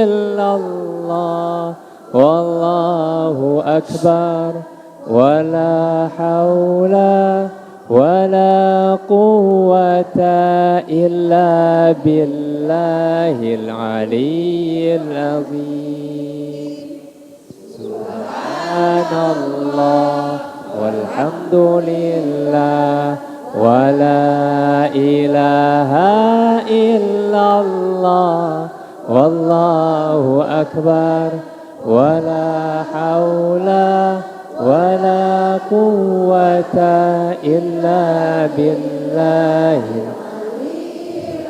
illallah wallahu akbar wala haula wala quwwata illa billahil aliyyil azim. Subhanallah walhamdulillah wala ilaha illallah wallahu akbar wala haula wala quwwata illa billahil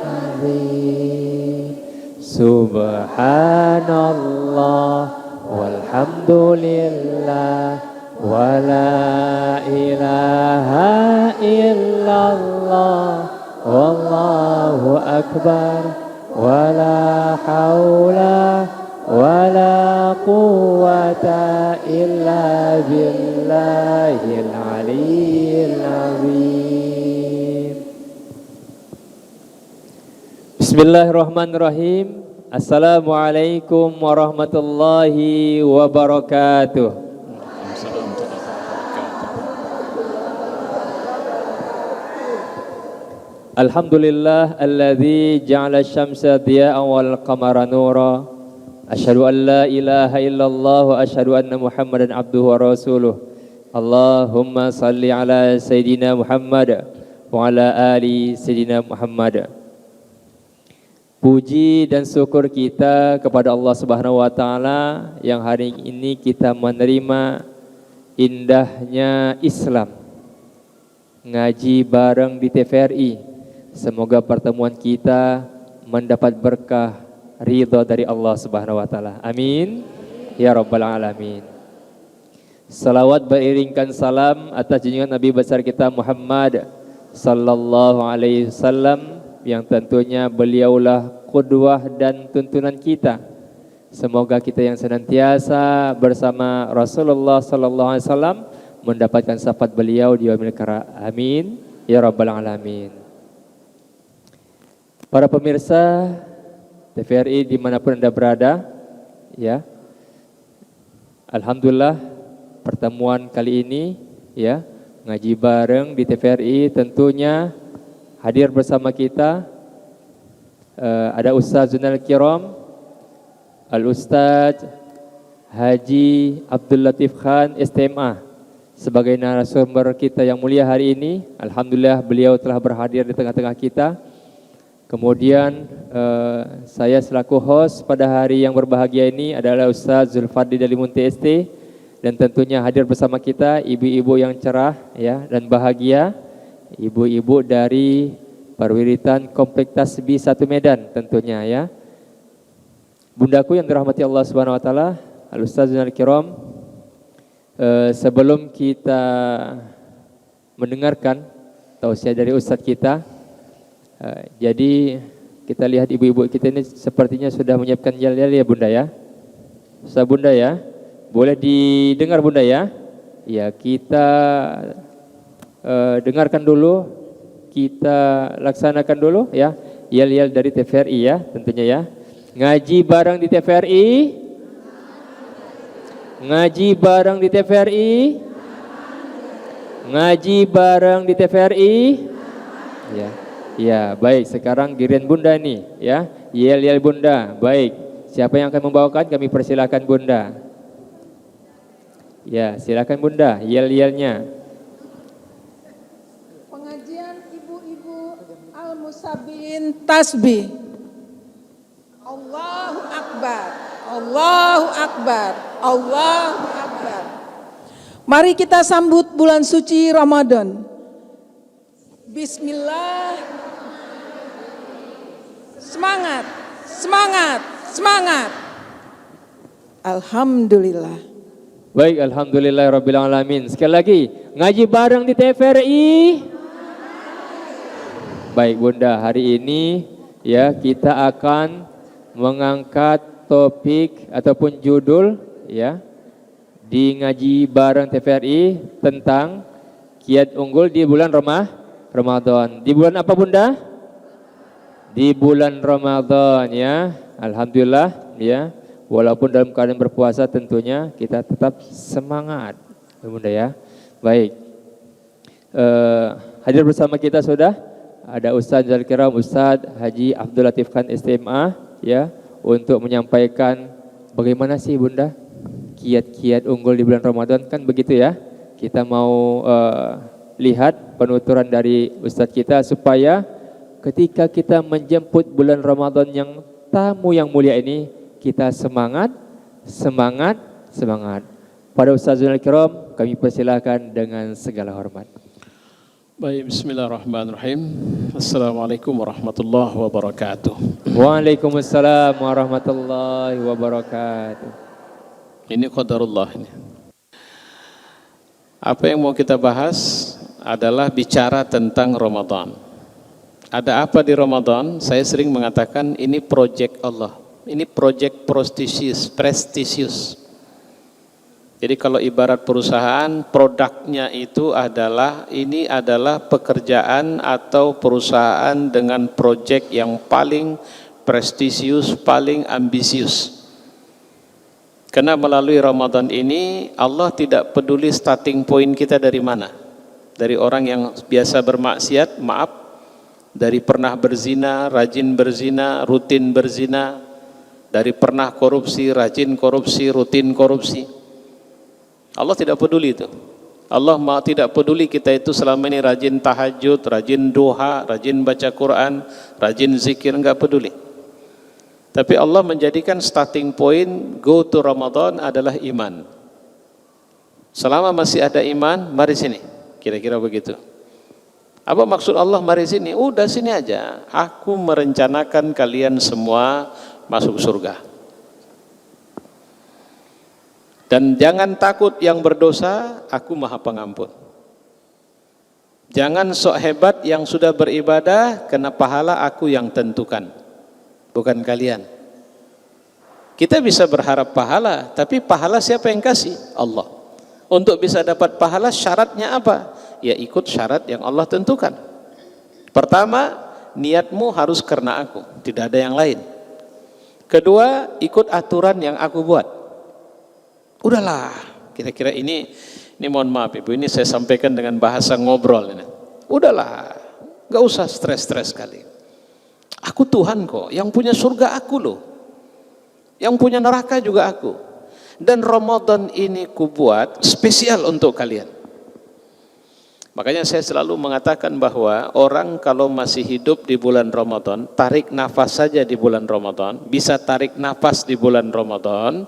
azim. Subhanallah walhamdulillah wala ilaha illallah wallahu akbar wala haula wala quwwata illa billahil aliyyil azim. Bismillahirrahmanirrahim. Assalamualaikum warahmatullahi wabarakatuh. Alhamdulillah alladzi ja'ala asy-syamsa diya'an wal qamara nura. Asyhadu an la ilaha illallah wa asyhadu anna Muhammadan abduhu wa rasuluh. Allahumma salli ala sayidina Muhammad wa ala ali sayidina Muhammad. Puji dan syukur kita kepada Allah Subhanahu wa taala yang hari ini kita menerima indahnya Islam. Ngaji bareng di TVRI. Semoga pertemuan kita mendapat berkah ridha dari Allah Subhanahu wa taala. Amin ya rabbal alamin. Salawat beriringkan salam atas junjungan Nabi besar kita Muhammad sallallahu alaihi wasallam yang tentunya beliaulah qudwah dan tuntunan kita. Semoga kita yang senantiasa bersama Rasulullah sallallahu alaihi wasallam mendapatkan syafaat beliau di yaumil qiyamah. Amin ya rabbal alamin. Para pemirsa TVRI dimanapun Anda berada, ya, alhamdulillah pertemuan kali ini, ya, ngaji bareng di TVRI tentunya hadir bersama kita ada Ustazunal Kiram, Al-Ustaz Haji Abdul Latif Khan STMA sebagai narasumber kita yang mulia hari ini. Alhamdulillah beliau telah berhadir di tengah-tengah kita. Kemudian saya selaku host pada hari yang berbahagia ini adalah Ustaz Zulfadli Dalimunti ST, dan tentunya hadir bersama kita ibu-ibu yang cerah, ya, dan bahagia, ibu-ibu dari Perwiritan Komplek Tasbih 1 Medan tentunya, ya. Bundaku yang dirahmati Allah Subhanahu wa taala, Al-Ustazunal Kiram, sebelum kita mendengarkan tausiah dari Ustaz kita, jadi kita lihat ibu-ibu kita ini sepertinya sudah menyiapkan yel-yel ya Bunda, ya. Ustaz Bunda, ya. Boleh didengar Bunda, ya. Ya, kita dengarkan dulu, kita laksanakan dulu, ya. Yel-yel dari TVRI, ya, tentunya, ya. Ngaji bareng di TVRI. Ngaji bareng di TVRI. Ngaji bareng di TVRI. Ya. Ya, baik. Sekarang giliran Bunda nih, ya. Yel-yel Bunda. Baik. Siapa yang akan membawakan? Kami persilakan Bunda. Ya, silakan Bunda, yel-yelnya. Pengajian ibu-ibu Al-Musabbihin Tasbih. Allahu Akbar. Allahu Akbar. Allahu Akbar. Mari kita sambut bulan suci Ramadan. Bismillah. Semangat, semangat, semangat. Alhamdulillah. Baik, alhamdulillahirabbil alamin. Sekali lagi, ngaji bareng di TVRI. Baik Bunda, hari ini ya kita akan mengangkat topik ataupun judul ya di ngaji bareng TVRI tentang kiat unggul di bulan Ramadan. Di bulan apa Bunda? Di bulan Ramadan ya. Alhamdulillah ya. Walaupun dalam keadaan berpuasa tentunya kita tetap semangat Bunda ya. Baik. Hadir bersama kita sudah ada Ustaz Al-Kiram Ustaz Haji Abdul Latif Khan SMA ya untuk menyampaikan bagaimana sih Bunda kiat-kiat unggul di bulan Ramadan, kan begitu ya. Kita mau lihat penuturan dari Ustaz kita supaya ketika kita menjemput bulan Ramadan yang tamu yang mulia ini kita semangat, semangat, semangat. Pada Ustazul Kiram kami persilakan dengan segala hormat. Baik, bismillahirrahmanirrahim. Assalamualaikum warahmatullahi wabarakatuh. Waalaikumsalam warahmatullahi wabarakatuh. Ini qadarullah ini. Apa yang mau kita bahas adalah bicara tentang Ramadan. Ada apa di Ramadan? Saya sering mengatakan ini project Allah. Ini project prestisius. Jadi kalau ibarat perusahaan, produknya itu adalah, ini adalah pekerjaan atau perusahaan dengan proyek yang paling prestisius, paling ambisius. Karena melalui Ramadan ini, Allah tidak peduli starting point kita dari mana. Dari orang yang biasa bermaksiat, maaf, dari pernah berzina, rajin berzina, rutin berzina, dari pernah korupsi, rajin korupsi, rutin korupsi. Allah tidak peduli itu. Allah tidak peduli kita itu selama ini rajin tahajud, rajin duha, rajin baca Quran, rajin zikir, enggak peduli. Tapi Allah menjadikan starting point go to Ramadan adalah iman. Selama masih ada iman, mari sini. Kira-kira begitu. Apa maksud Allah mari sini? Udah sini aja. Aku merencanakan kalian semua masuk surga. Dan jangan takut yang berdosa, aku maha pengampun. Jangan sok hebat yang sudah beribadah, karena pahala aku yang tentukan, bukan kalian. Kita bisa berharap pahala, tapi pahala siapa yang kasih? Allah. Untuk bisa dapat pahala syaratnya apa? Ya ikut syarat yang Allah tentukan. Pertama, niatmu harus karena aku, tidak ada yang lain. Kedua, ikut aturan yang aku buat. Udahlah, kira-kira ini mohon maaf Ibu, ini saya sampaikan dengan bahasa ngobrol ini. Udahlah, gak usah stres-stres kali. Aku Tuhan kok, yang punya surga aku loh. Yang punya neraka juga aku. Dan Ramadan ini kubuat spesial untuk kalian. Makanya saya selalu mengatakan bahwa orang kalau masih hidup di bulan Ramadan, tarik nafas saja di bulan Ramadan, bisa tarik nafas di bulan Ramadan,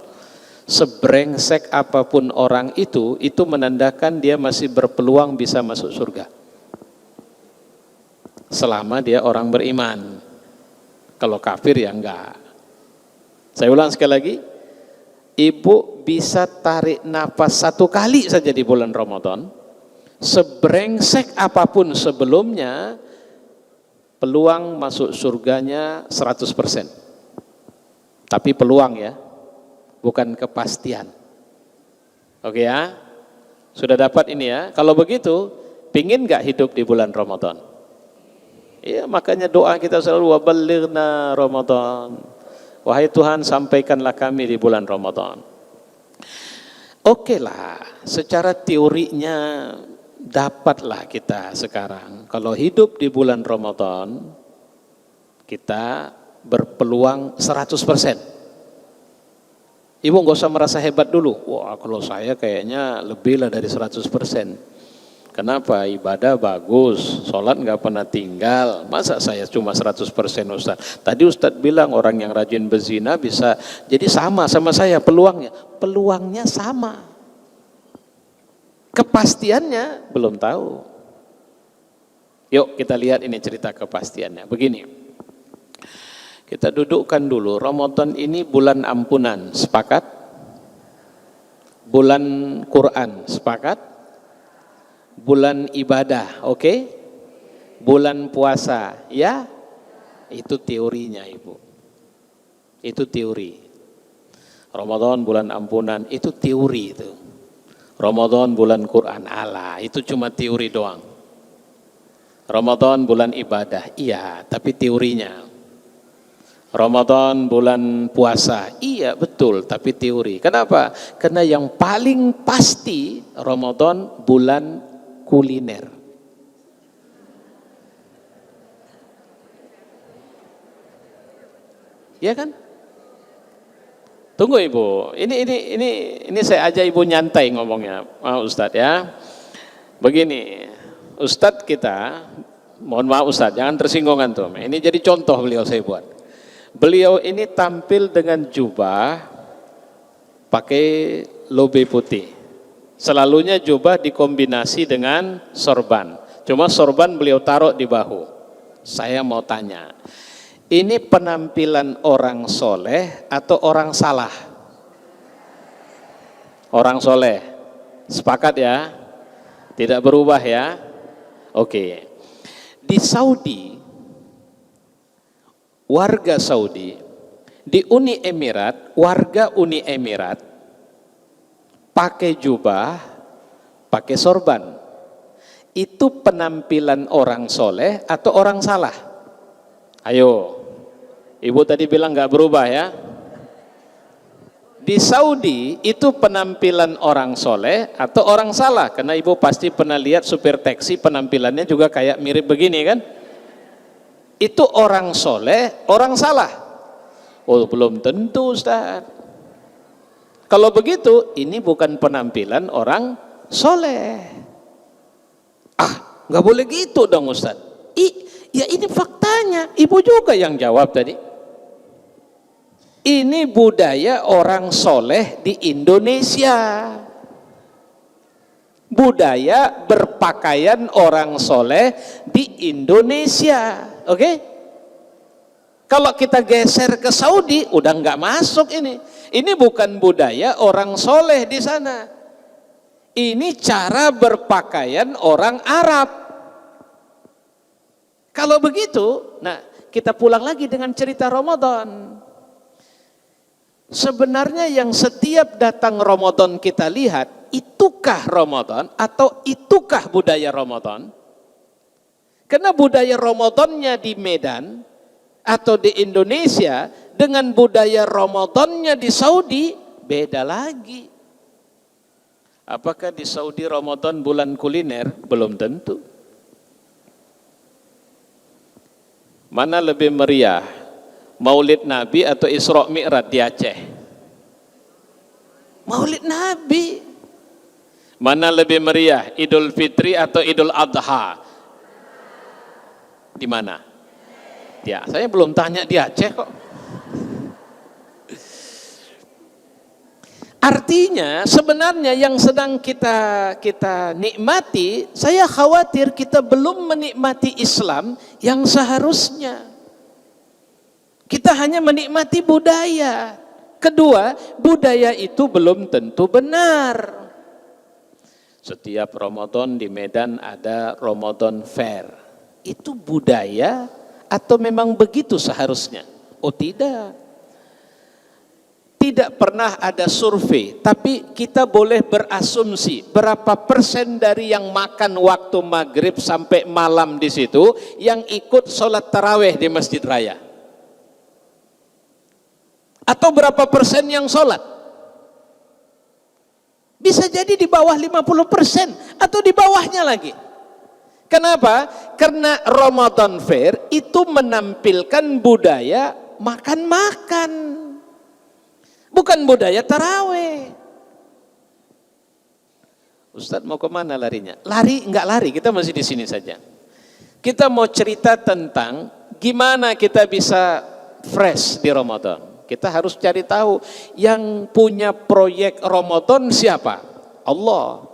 sebrengsek apapun orang itu menandakan dia masih berpeluang bisa masuk surga. Selama dia orang beriman. Kalau kafir ya enggak. Saya ulang sekali lagi. Ibu bisa tarik nafas 1 kali saja di bulan Ramadan. Sebrengsek apapun sebelumnya, peluang masuk surganya 100%. Tapi peluang ya. Bukan kepastian. Oke ya, sudah dapat ini ya. Kalau begitu, pingin gak hidup di bulan Ramadan? Iya, makanya doa kita selalu waballighna Ramadan. Wahai Tuhan, sampaikanlah kami di bulan Ramadan. Oke lah, secara teorinya dapatlah kita sekarang. Kalau hidup di bulan Ramadan, kita berpeluang 100%. Ibu nggak usah merasa hebat dulu. Wah, kalau saya kayaknya lebih lah dari 100%. Kenapa? Ibadah bagus, sholat nggak pernah tinggal. Masa saya cuma 100% Ustaz? Tadi Ustaz bilang orang yang rajin berzina bisa jadi sama saya peluangnya. Peluangnya sama. Kepastiannya belum tahu. Yuk kita lihat ini cerita kepastiannya. Begini, kita dudukkan dulu, Ramadan ini bulan ampunan, sepakat? Bulan Quran, sepakat? Bulan ibadah, oke? Bulan puasa, ya? Itu teorinya, Ibu. Itu teori. Ramadan bulan ampunan, itu teori itu. Ramadan bulan Quran, alah, itu cuma teori doang. Ramadan bulan ibadah, iya, tapi teorinya. Ramadan bulan puasa, iya betul, tapi teori. Kenapa? Karena yang paling pasti Ramadan bulan kuliner. Iya kan? Tunggu Ibu, ini saya aja Ibu nyantai ngomongnya, Ustadz ya. Begini, Ustadz kita, mohon maaf Ustadz, jangan tersinggung antum. Ini jadi contoh beliau saya buat. Beliau ini tampil dengan jubah pakai lobe putih. Selalunya jubah dikombinasi dengan sorban. Cuma sorban beliau taruh di bahu. Saya mau tanya, ini penampilan orang soleh atau orang salah? Orang soleh. Sepakat ya? Tidak berubah ya? Oke. Di Saudi, warga Saudi, di Uni Emirat, warga Uni Emirat pakai jubah, pakai sorban. Itu penampilan orang soleh atau orang salah? Ayo, Ibu tadi bilang nggak berubah ya. Di Saudi itu penampilan orang soleh atau orang salah? Karena Ibu pasti pernah lihat supir taksi penampilannya juga kayak mirip begini kan? Itu orang soleh, orang salah? Oh belum tentu Ustaz. Kalau begitu ini bukan penampilan orang soleh. Ah nggak boleh gitu dong Ustaz. Ya ini faktanya, Ibu juga yang jawab tadi. Ini budaya orang soleh di Indonesia. Budaya berpakaian orang soleh di Indonesia. Oke? Kalau kita geser ke Saudi, udah nggak masuk ini. Ini bukan budaya orang soleh di sana. Ini cara berpakaian orang Arab. Kalau begitu, nah kita pulang lagi dengan cerita Ramadan. Sebenarnya yang setiap datang Ramadan kita lihat, itukah Ramadan atau itukah budaya Ramadan? Karena budaya Ramadannya di Medan atau di Indonesia dengan budaya Ramadannya di Saudi beda lagi. Apakah di Saudi Ramadan bulan kuliner? Belum tentu. Mana lebih meriah? Maulid Nabi atau Isra Mi'raj di Aceh? Maulid Nabi. Mana lebih meriah? Idul Fitri atau Idul Adha? Di mana? Ya, saya belum tanya di Aceh kok. Artinya sebenarnya yang sedang kita nikmati, saya khawatir kita belum menikmati Islam yang seharusnya. Kita hanya menikmati budaya. Kedua, budaya itu belum tentu benar. Setiap Ramadan di Medan ada Ramadan Fair. Itu budaya atau memang begitu seharusnya? Oh tidak. Tidak pernah ada survei, tapi kita boleh berasumsi berapa persen dari yang makan waktu maghrib sampai malam di situ yang ikut sholat taraweh di Masjid Raya. Atau berapa persen yang sholat? Bisa jadi di bawah 50% atau di bawahnya lagi. Kenapa? Karena Ramadan Fair itu menampilkan budaya makan-makan, bukan budaya taraweh. Ustadz mau kemana larinya? Lari, enggak lari, kita masih di sini saja. Kita mau cerita tentang gimana kita bisa fresh di Ramadan. Kita harus cari tahu yang punya proyek Ramadan siapa? Allah.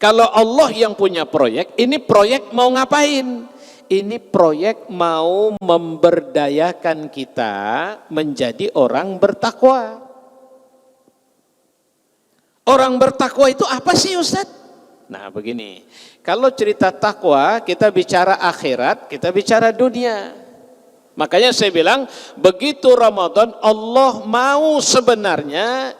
Kalau Allah yang punya proyek, ini proyek mau ngapain? Ini proyek mau memberdayakan kita menjadi orang bertakwa. Orang bertakwa itu apa sih Ustaz? Nah begini, kalau cerita takwa kita bicara akhirat, kita bicara dunia. Makanya saya bilang, begitu Ramadan Allah mau sebenarnya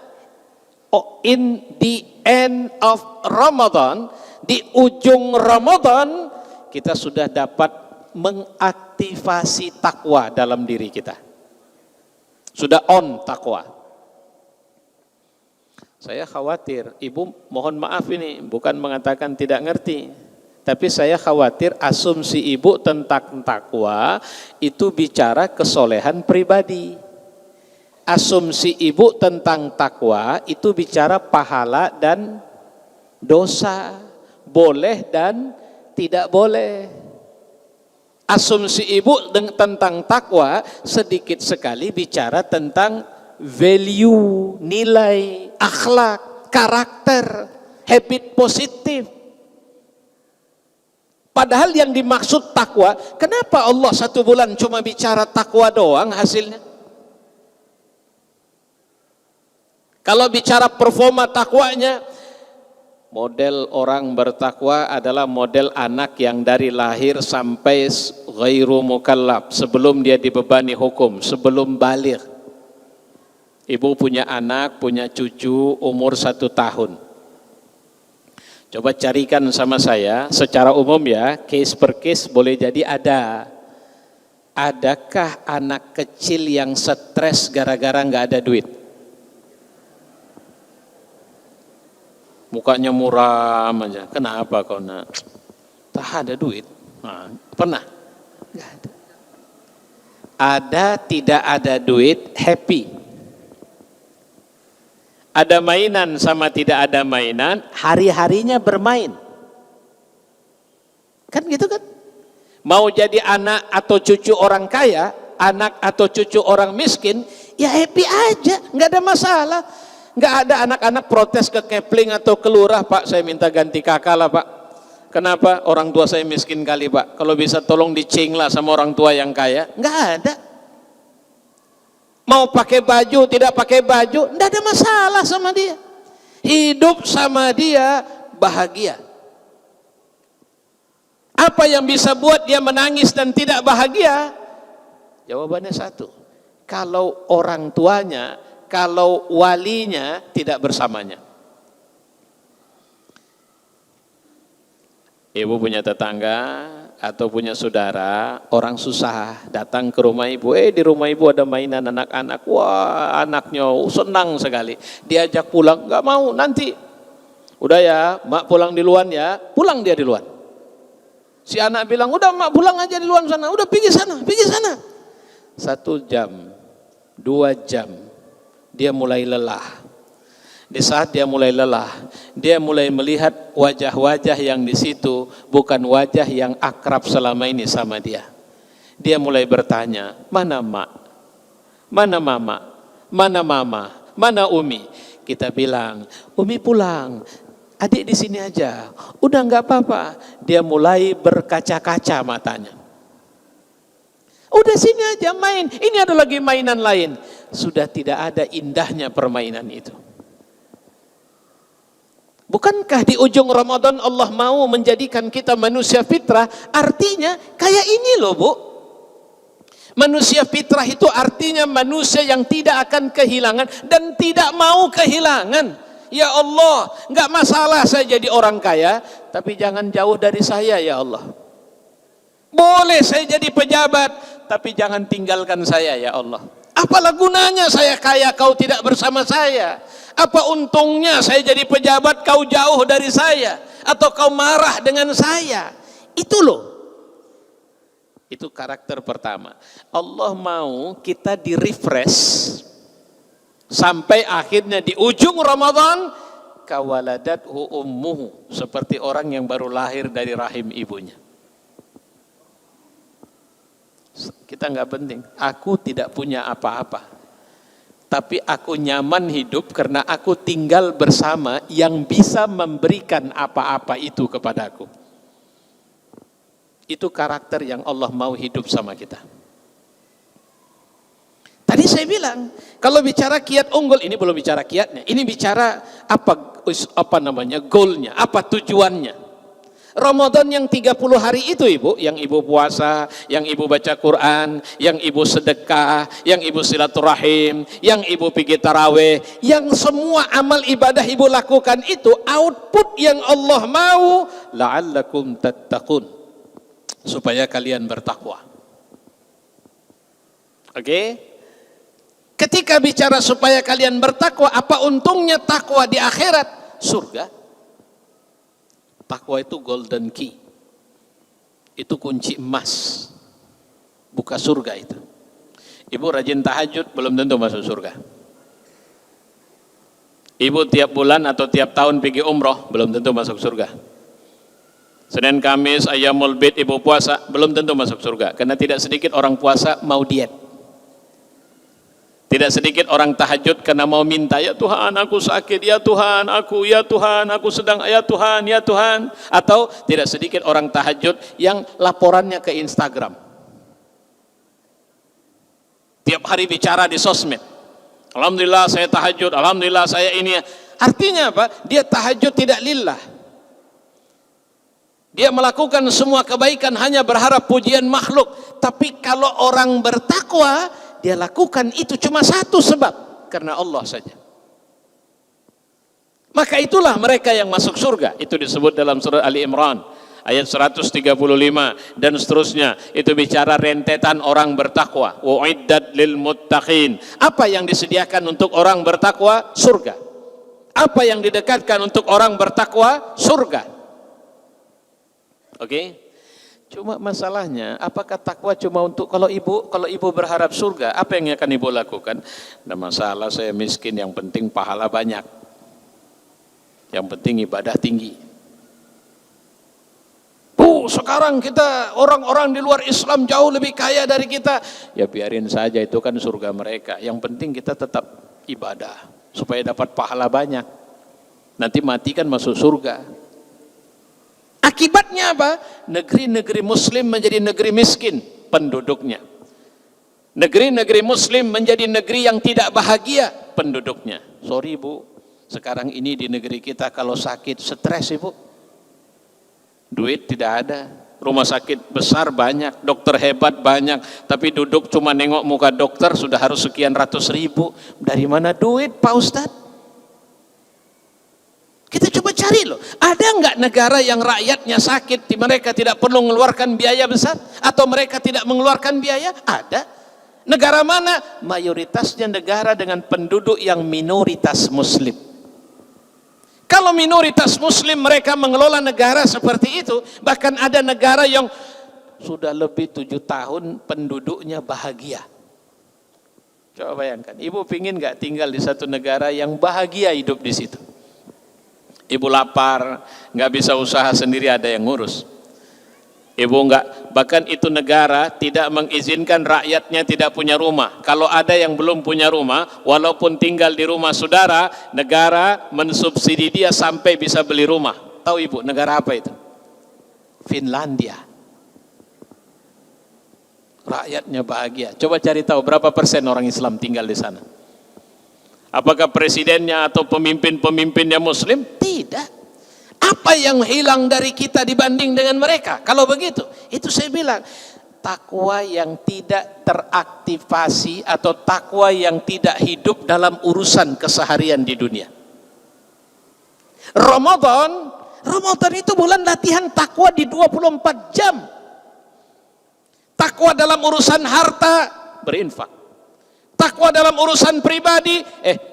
in the end of Ramadan, di ujung Ramadan kita sudah dapat mengaktifasi takwa dalam diri kita. Sudah on takwa. Saya khawatir, ibu mohon maaf ini bukan mengatakan tidak ngerti, tapi saya khawatir asumsi ibu tentang takwa itu bicara kesolehan pribadi. Asumsi ibu tentang takwa itu bicara pahala dan dosa, boleh dan tidak boleh. Asumsi ibu tentang takwa sedikit sekali bicara tentang value, nilai, akhlak, karakter, habit positif. Padahal yang dimaksud takwa, kenapa Allah 1 bulan cuma bicara takwa doang hasilnya? Kalau bicara performa takwanya, model orang bertakwa adalah model anak yang dari lahir sampai ghairu mukallaf, sebelum dia dibebani hukum, sebelum baligh. Ibu punya anak, punya cucu umur 1 tahun. Coba carikan sama saya, secara umum ya, case per case boleh jadi ada. Adakah anak kecil yang stres gara-gara nggak ada duit? Mukanya muram aja. Kenapa kau nak? Tak ada duit. Nah, pernah? Nggak ada. Ada tidak ada duit, happy. Ada mainan sama tidak ada mainan, hari-harinya bermain. Kan gitu kan? Mau jadi anak atau cucu orang kaya, anak atau cucu orang miskin, ya happy aja, nggak ada masalah. Nggak ada anak-anak protes ke Kepling atau ke lurah, Pak saya minta ganti kakak lah Pak. Kenapa? Orang tua saya miskin kali Pak, kalau bisa tolong dicing lah sama orang tua yang kaya. Nggak ada. Mau pakai baju, tidak pakai baju, nggak ada masalah sama dia. Hidup sama dia bahagia. Apa yang bisa buat dia menangis dan tidak bahagia? Jawabannya satu, kalau orang tuanya, kalau walinya tidak bersamanya. Ibu punya tetangga atau punya saudara, orang susah datang ke rumah ibu, di rumah ibu ada mainan anak-anak, wah anaknya senang sekali, diajak pulang, nggak mau, nanti, udah ya, mak pulang duluan ya, pulang dia duluan. Si anak bilang, udah mak pulang aja duluan sana, udah pergi sana, 1 jam, 2 jam, dia mulai lelah. Di saat dia mulai lelah, dia mulai melihat wajah-wajah yang di situ bukan wajah yang akrab selama ini sama dia. Dia mulai bertanya, mana mak? Mana mama? Mana mama? Mana Umi? Kita bilang, Umi pulang, adik di sini aja. Udah nggak apa-apa. Dia mulai berkaca-kaca matanya. Udah sini aja main. Ini ada lagi mainan lain. Sudah tidak ada indahnya permainan itu. Bukankah di ujung Ramadan Allah mau menjadikan kita manusia fitrah? Artinya kayak ini loh Bu. Manusia fitrah itu artinya manusia yang tidak akan kehilangan dan tidak mau kehilangan. Ya Allah, nggak masalah saya jadi orang kaya, tapi jangan jauh dari saya ya Allah. Boleh saya jadi pejabat, tapi jangan tinggalkan saya ya Allah. Apalah gunanya saya kaya kau tidak bersama saya? Apa untungnya saya jadi pejabat kau jauh dari saya? Atau kau marah dengan saya? Itu loh. Itu karakter pertama. Allah mau kita di-refresh sampai akhirnya di ujung Ramadan kawaladathu ummuhu, seperti orang yang baru lahir dari rahim ibunya. Kita nggak penting. Aku tidak punya apa-apa. tapi aku nyaman hidup karena aku tinggal bersama yang bisa memberikan apa-apa itu kepadaku. Itu karakter yang Allah mau hidup sama kita. Tadi saya bilang, kalau bicara kiat unggul, ini belum bicara kiatnya, ini bicara apa namanya, goalnya, apa tujuannya. Ramadan yang 30 hari itu ibu, yang ibu puasa, yang ibu baca Quran, yang ibu sedekah, yang ibu silaturahim, yang ibu pergi taraweh, yang semua amal ibadah ibu lakukan itu, output yang Allah mau, la'allakum tattaqun, supaya kalian bertakwa. Oke? Ketika bicara supaya kalian bertakwa, apa untungnya takwa di akhirat? Surga. Takwa itu golden key. Itu kunci emas. Buka surga itu. Ibu rajin tahajud, belum tentu masuk surga. Ibu tiap bulan atau tiap tahun pergi umroh, belum tentu masuk surga. Senin Kamis, Ayyamul Bid, ibu puasa, belum tentu masuk surga. Karena tidak sedikit orang puasa mau diet. Tidak sedikit orang tahajud karena mau minta, ya Tuhan aku sakit, ya Tuhan aku sedang, ya Tuhan. Atau tidak sedikit orang tahajud yang laporannya ke Instagram. Tiap hari bicara di sosmed. Alhamdulillah saya tahajud, alhamdulillah saya ini. Artinya apa? Dia tahajud tidak lillah. Dia melakukan semua kebaikan hanya berharap pujian makhluk. Tapi kalau orang bertakwa, dia lakukan itu cuma satu sebab, karena Allah saja. Maka itulah mereka yang masuk surga. Itu disebut dalam surah Ali Imran ayat 135 dan seterusnya. Itu bicara rentetan orang bertakwa. Wa'iddat lil muttaqin. Apa yang disediakan untuk orang bertakwa? Surga. Apa yang didekatkan untuk orang bertakwa? Surga. Oke? Cuma masalahnya, apakah takwa cuma untuk kalau ibu berharap surga, apa yang akan ibu lakukan? Nah, masalah saya miskin, yang penting pahala banyak, yang penting ibadah tinggi. Sekarang kita orang-orang di luar Islam jauh lebih kaya dari kita. Ya biarin saja, itu kan surga mereka. Yang penting kita tetap ibadah supaya dapat pahala banyak. Nanti mati kan masuk surga. Akibatnya apa? Negeri-negeri muslim menjadi negeri miskin penduduknya. Negeri-negeri muslim menjadi negeri yang tidak bahagia penduduknya. Sorry Bu, sekarang ini di negeri kita kalau sakit stres ibu. Duit tidak ada, rumah sakit besar banyak, dokter hebat banyak, tapi duduk cuma nengok muka dokter sudah harus sekian ratus ribu. Dari mana duit Pak Ustadz? Kita coba cari loh, ada nggak negara yang rakyatnya sakit, di mereka tidak perlu mengeluarkan biaya besar, atau mereka tidak mengeluarkan biaya? Ada. Negara mana? Mayoritasnya negara dengan penduduk yang minoritas muslim. Kalau minoritas muslim mereka mengelola negara seperti itu, bahkan ada negara yang sudah lebih 7 tahun penduduknya bahagia. Coba bayangkan, ibu pingin nggak tinggal di satu negara yang bahagia hidup di situ? Ibu lapar, nggak bisa usaha sendiri, ada yang ngurus. Ibu nggak, bahkan itu negara tidak mengizinkan rakyatnya tidak punya rumah. Kalau ada yang belum punya rumah, walaupun tinggal di rumah saudara, negara mensubsidi dia sampai bisa beli rumah. Tahu ibu, negara apa itu? Finlandia. Rakyatnya bahagia. Coba cari tahu berapa persen orang Islam tinggal di sana. Apakah presidennya atau pemimpin-pemimpinnya muslim? Tidak. Apa yang hilang dari kita dibanding dengan mereka? Kalau begitu, itu saya bilang, takwa yang tidak teraktivasi atau takwa yang tidak hidup dalam urusan keseharian di dunia. Ramadan itu bulan latihan takwa di 24 jam. Takwa dalam urusan harta, berinfak. Takwa dalam urusan pribadi,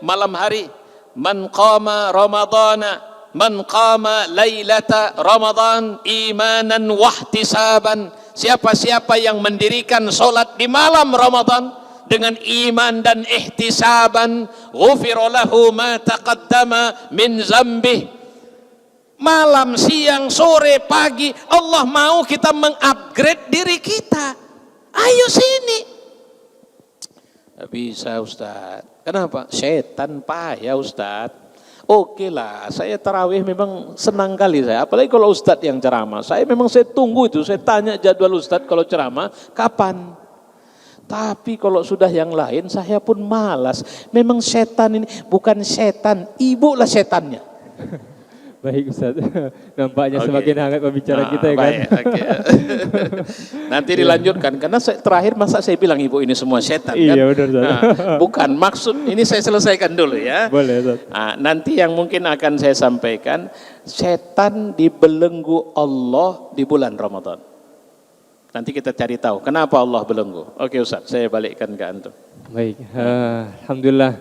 malam hari, man qama ramadana, man qama lailata ramadan imanan wahtisaban. Siapa-siapa yang mendirikan solat di malam Ramadan dengan iman dan ihtisaban, ghufira lahu ma taqaddama min zambih. Malam, siang, sore, pagi, Allah mau kita mengupgrade diri kita. Ayo sini. Nggak bisa Ustaz. Kenapa? Setan payah Ustaz. Oke lah, saya tarawih memang senang kali saya. Apalagi kalau Ustaz yang ceramah. Saya tunggu itu, saya tanya jadwal Ustaz kalau ceramah, kapan? Tapi kalau sudah yang lain, saya pun malas. Memang setan ini, bukan setan, ibu lah setannya. Baik Ustaz, nampaknya semakin hangat pembicaraan kita ya kan. Baik, okay. Nanti dilanjutkan, karena terakhir masa saya bilang ibu ini semua setan kan? Iya benar Ustaz. Bukan, maksud ini saya selesaikan dulu ya. Boleh Ustaz. Nanti yang mungkin akan saya sampaikan, setan dibelenggu Allah di bulan Ramadan. Nanti kita cari tahu kenapa Allah belenggu. Oke Ustaz, saya balikkan ke antum. Baik, alhamdulillah.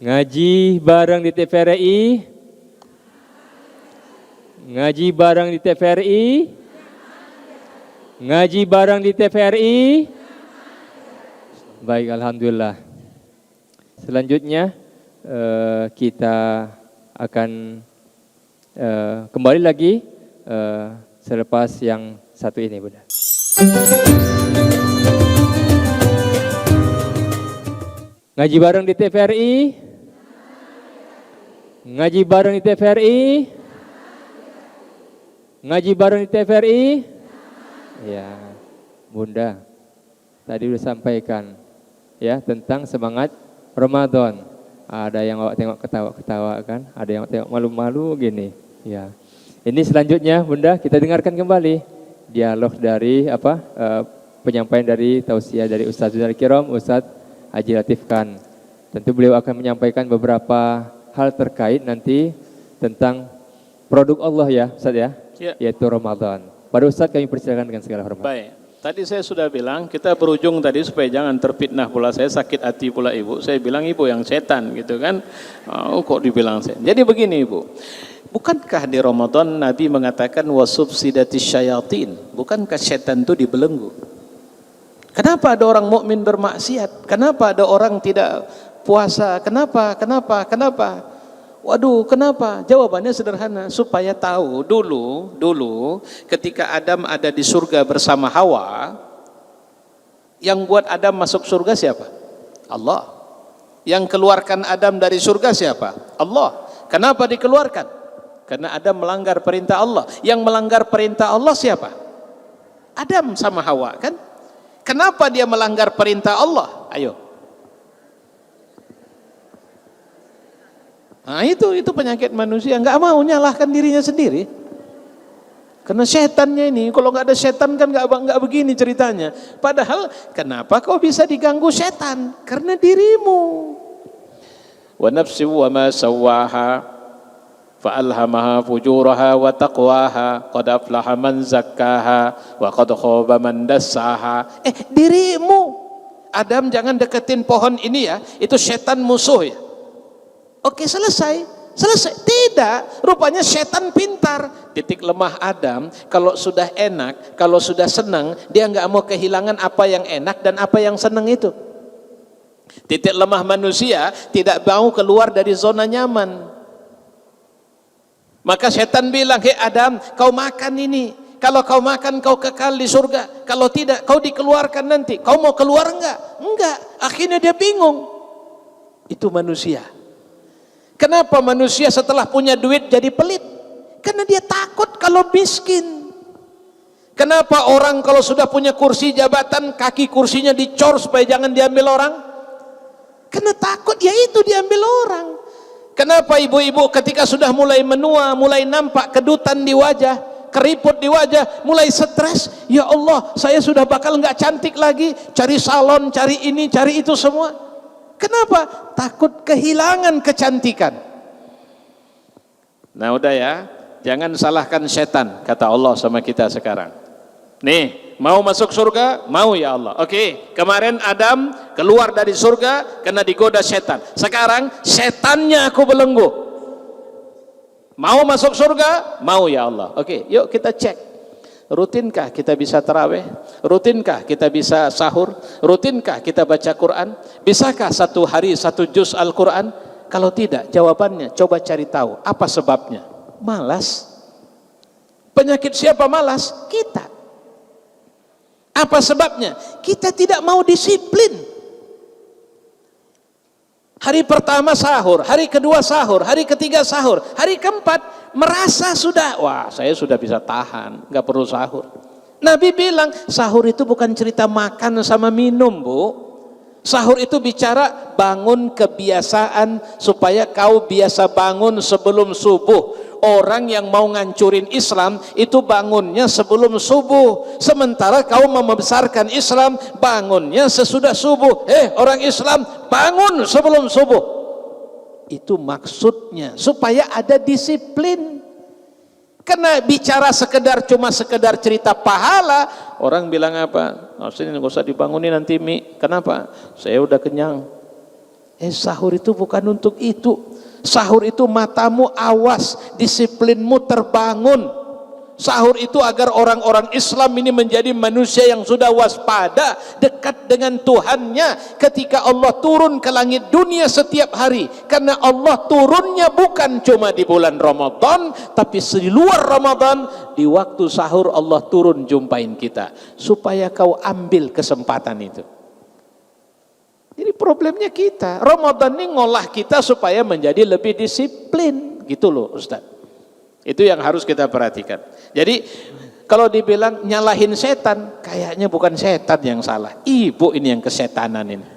Ngaji bareng di TVRI. Ngaji bareng di TVRI. Ngaji bareng di TVRI. Baik, alhamdulillah. Selanjutnya kita akan kembali lagi selepas yang satu ini, Bunda. Ngaji bareng di TVRI. Ngaji bareng di TVRI. Ngaji bareng di TVRI. Ya, Bunda tadi sudah sampaikan ya tentang semangat Ramadan. Ada yang awak tengok ketawa-ketawa kan, ada yang tengok malu-malu gini. Ya. Ini selanjutnya Bunda kita dengarkan kembali dialog dari penyampaian dari tausiah dari Ustadzul Kiram, Ustadz Haji Latif Khan. Tentu beliau akan menyampaikan beberapa hal terkait nanti tentang produk Allah ya Ustadz ya. Yaitu Ramadan. Pada Ustadz kami persilakan dengan segala hormat. Baik, tadi saya sudah bilang kita berujung tadi supaya jangan terfitnah pula saya, sakit hati pula ibu. Saya bilang ibu yang setan gitu kan. Kok dibilang setan. Jadi begini ibu, bukankah di Ramadan Nabi mengatakan wasubsidatis syayatin? Bukankah setan itu dibelenggu? Kenapa ada orang mukmin bermaksiat? Kenapa ada orang tidak puasa? Kenapa? Waduh, kenapa? Jawabannya sederhana, supaya tahu dulu ketika Adam ada di surga bersama Hawa, yang buat Adam masuk surga siapa? Allah. Yang keluarkan Adam dari surga siapa? Allah. Kenapa dikeluarkan? Karena Adam melanggar perintah Allah. Yang melanggar perintah Allah siapa? Adam sama Hawa kan? Kenapa dia melanggar perintah Allah? Ayo. Nah itu penyakit manusia, nggak mau nyalahkan dirinya sendiri. Karena setannya ini, kalau nggak ada setan kan nggak begini ceritanya. Padahal kenapa kau bisa diganggu setan? Karena dirimu. Wa nafsi wa ma sawwaha fa alhamaha fujuraha wa taqwaha qad aflaha man zakkaha wa qad khaba man dassaha. Dirimu. Adam jangan deketin pohon ini ya, itu setan musuh ya. Oke selesai. Tidak, rupanya setan pintar. Titik lemah Adam, kalau sudah enak, kalau sudah senang, dia nggak mau kehilangan apa yang enak dan apa yang senang itu. Titik lemah manusia tidak mau keluar dari zona nyaman. Maka setan bilang, hei Adam, kau makan ini. Kalau kau makan kau kekal di surga. Kalau tidak kau dikeluarkan nanti. Kau mau keluar enggak? Enggak. Akhirnya dia bingung. Itu manusia. Kenapa manusia setelah punya duit jadi pelit? Karena dia takut kalau miskin. Kenapa orang kalau sudah punya kursi jabatan, kaki kursinya dicor supaya jangan diambil orang? Karena takut ya itu diambil orang. Kenapa ibu-ibu ketika sudah mulai menua, mulai nampak kedutan di wajah, keriput di wajah, mulai stres? Ya Allah, saya sudah bakal nggak cantik lagi, cari salon, cari ini, cari itu semua. Kenapa? Takut kehilangan kecantikan. Nah udah ya, jangan salahkan setan, kata Allah sama kita sekarang. Nih, mau masuk surga? Mau ya Allah. Oke, kemarin Adam keluar dari surga karena digoda setan. Sekarang setannya aku belenggu. Mau masuk surga? Mau ya Allah. Oke, yuk kita cek. Rutinkah kita bisa tarawih? Rutinkah kita bisa sahur? Rutinkah kita baca Quran? Bisakah satu hari satu juz Al-Quran? Kalau tidak, jawabannya coba cari tahu. Apa sebabnya? Malas. Penyakit siapa malas? Kita. Apa sebabnya? Kita tidak mau disiplin. Hari pertama sahur, hari kedua sahur, hari ketiga sahur, hari keempat merasa sudah, wah saya sudah bisa tahan, nggak perlu sahur. Nabi bilang sahur itu bukan cerita makan sama minum, Bu. Sahur itu bicara bangun kebiasaan supaya kau biasa bangun sebelum subuh. Orang yang mau ngancurin Islam itu bangunnya sebelum subuh, sementara kau membesarkan Islam bangunnya sesudah subuh. Orang Islam bangun sebelum subuh. Itu maksudnya supaya ada disiplin. Karena bicara cuma sekedar cerita pahala, orang bilang apa? Sini nggak usah dibangunin nanti Mi. Kenapa? Saya udah kenyang. Sahur itu bukan untuk itu. Sahur itu matamu awas, disiplinmu terbangun. Sahur itu agar orang-orang Islam ini menjadi manusia yang sudah waspada, dekat dengan Tuhannya ketika Allah turun ke langit dunia setiap hari. Karena Allah turunnya bukan cuma di bulan Ramadan, tapi di luar Ramadan, di waktu sahur Allah turun jumpain kita, supaya kau ambil kesempatan itu. Jadi problemnya kita, Ramadan ini ngolah kita supaya menjadi lebih disiplin, gitu loh Ustaz. Itu yang harus kita perhatikan. Jadi kalau dibilang nyalahin setan, kayaknya bukan setan yang salah, ibu ini yang kesetanan ini.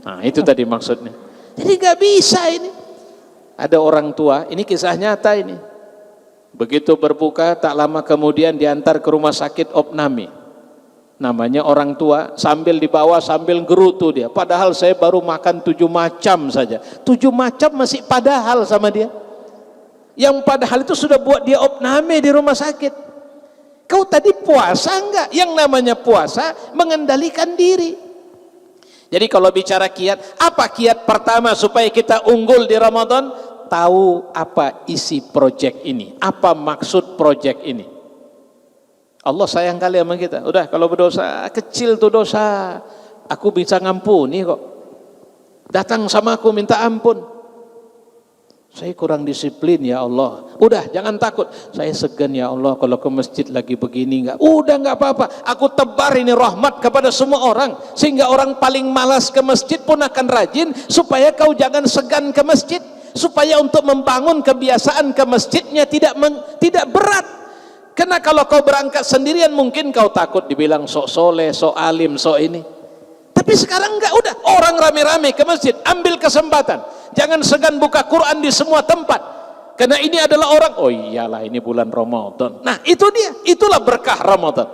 Nah itu tadi maksudnya. Jadi gak bisa ini. Ada orang tua, ini kisah nyata ini. Begitu berbuka, tak lama kemudian diantar ke rumah sakit Opname. Namanya orang tua, sambil dibawa sambil gerutu dia. Padahal saya baru makan 7 macam saja. 7 macam masih padahal sama dia. Yang padahal itu sudah buat dia opname di rumah sakit. Kau tadi puasa enggak? Yang namanya puasa mengendalikan diri. Jadi kalau bicara kiat, apa kiat pertama supaya kita unggul di Ramadan? Tahu apa isi proyek ini, apa maksud proyek ini. Allah sayang kali sama kita. Udah kalau berdosa kecil tuh dosa, aku bisa ngampuni kok. Datang sama aku minta ampun. Saya kurang disiplin ya Allah. Udah jangan takut. Saya segan ya Allah kalau ke masjid lagi begini enggak. Udah enggak apa-apa. Aku tebar ini rahmat kepada semua orang sehingga orang paling malas ke masjid pun akan rajin, supaya kau jangan segan ke masjid, supaya untuk membangun kebiasaan ke masjidnya tidak berat. Karena kalau kau berangkat sendirian mungkin kau takut dibilang sok soleh, sok alim, sok ini. Tapi sekarang enggak, udah orang rame-rame ke masjid, ambil kesempatan. Jangan segan buka Quran di semua tempat. Karena ini adalah orang, oh iyalah ini bulan Ramadan. Nah itu dia, itulah berkah Ramadan.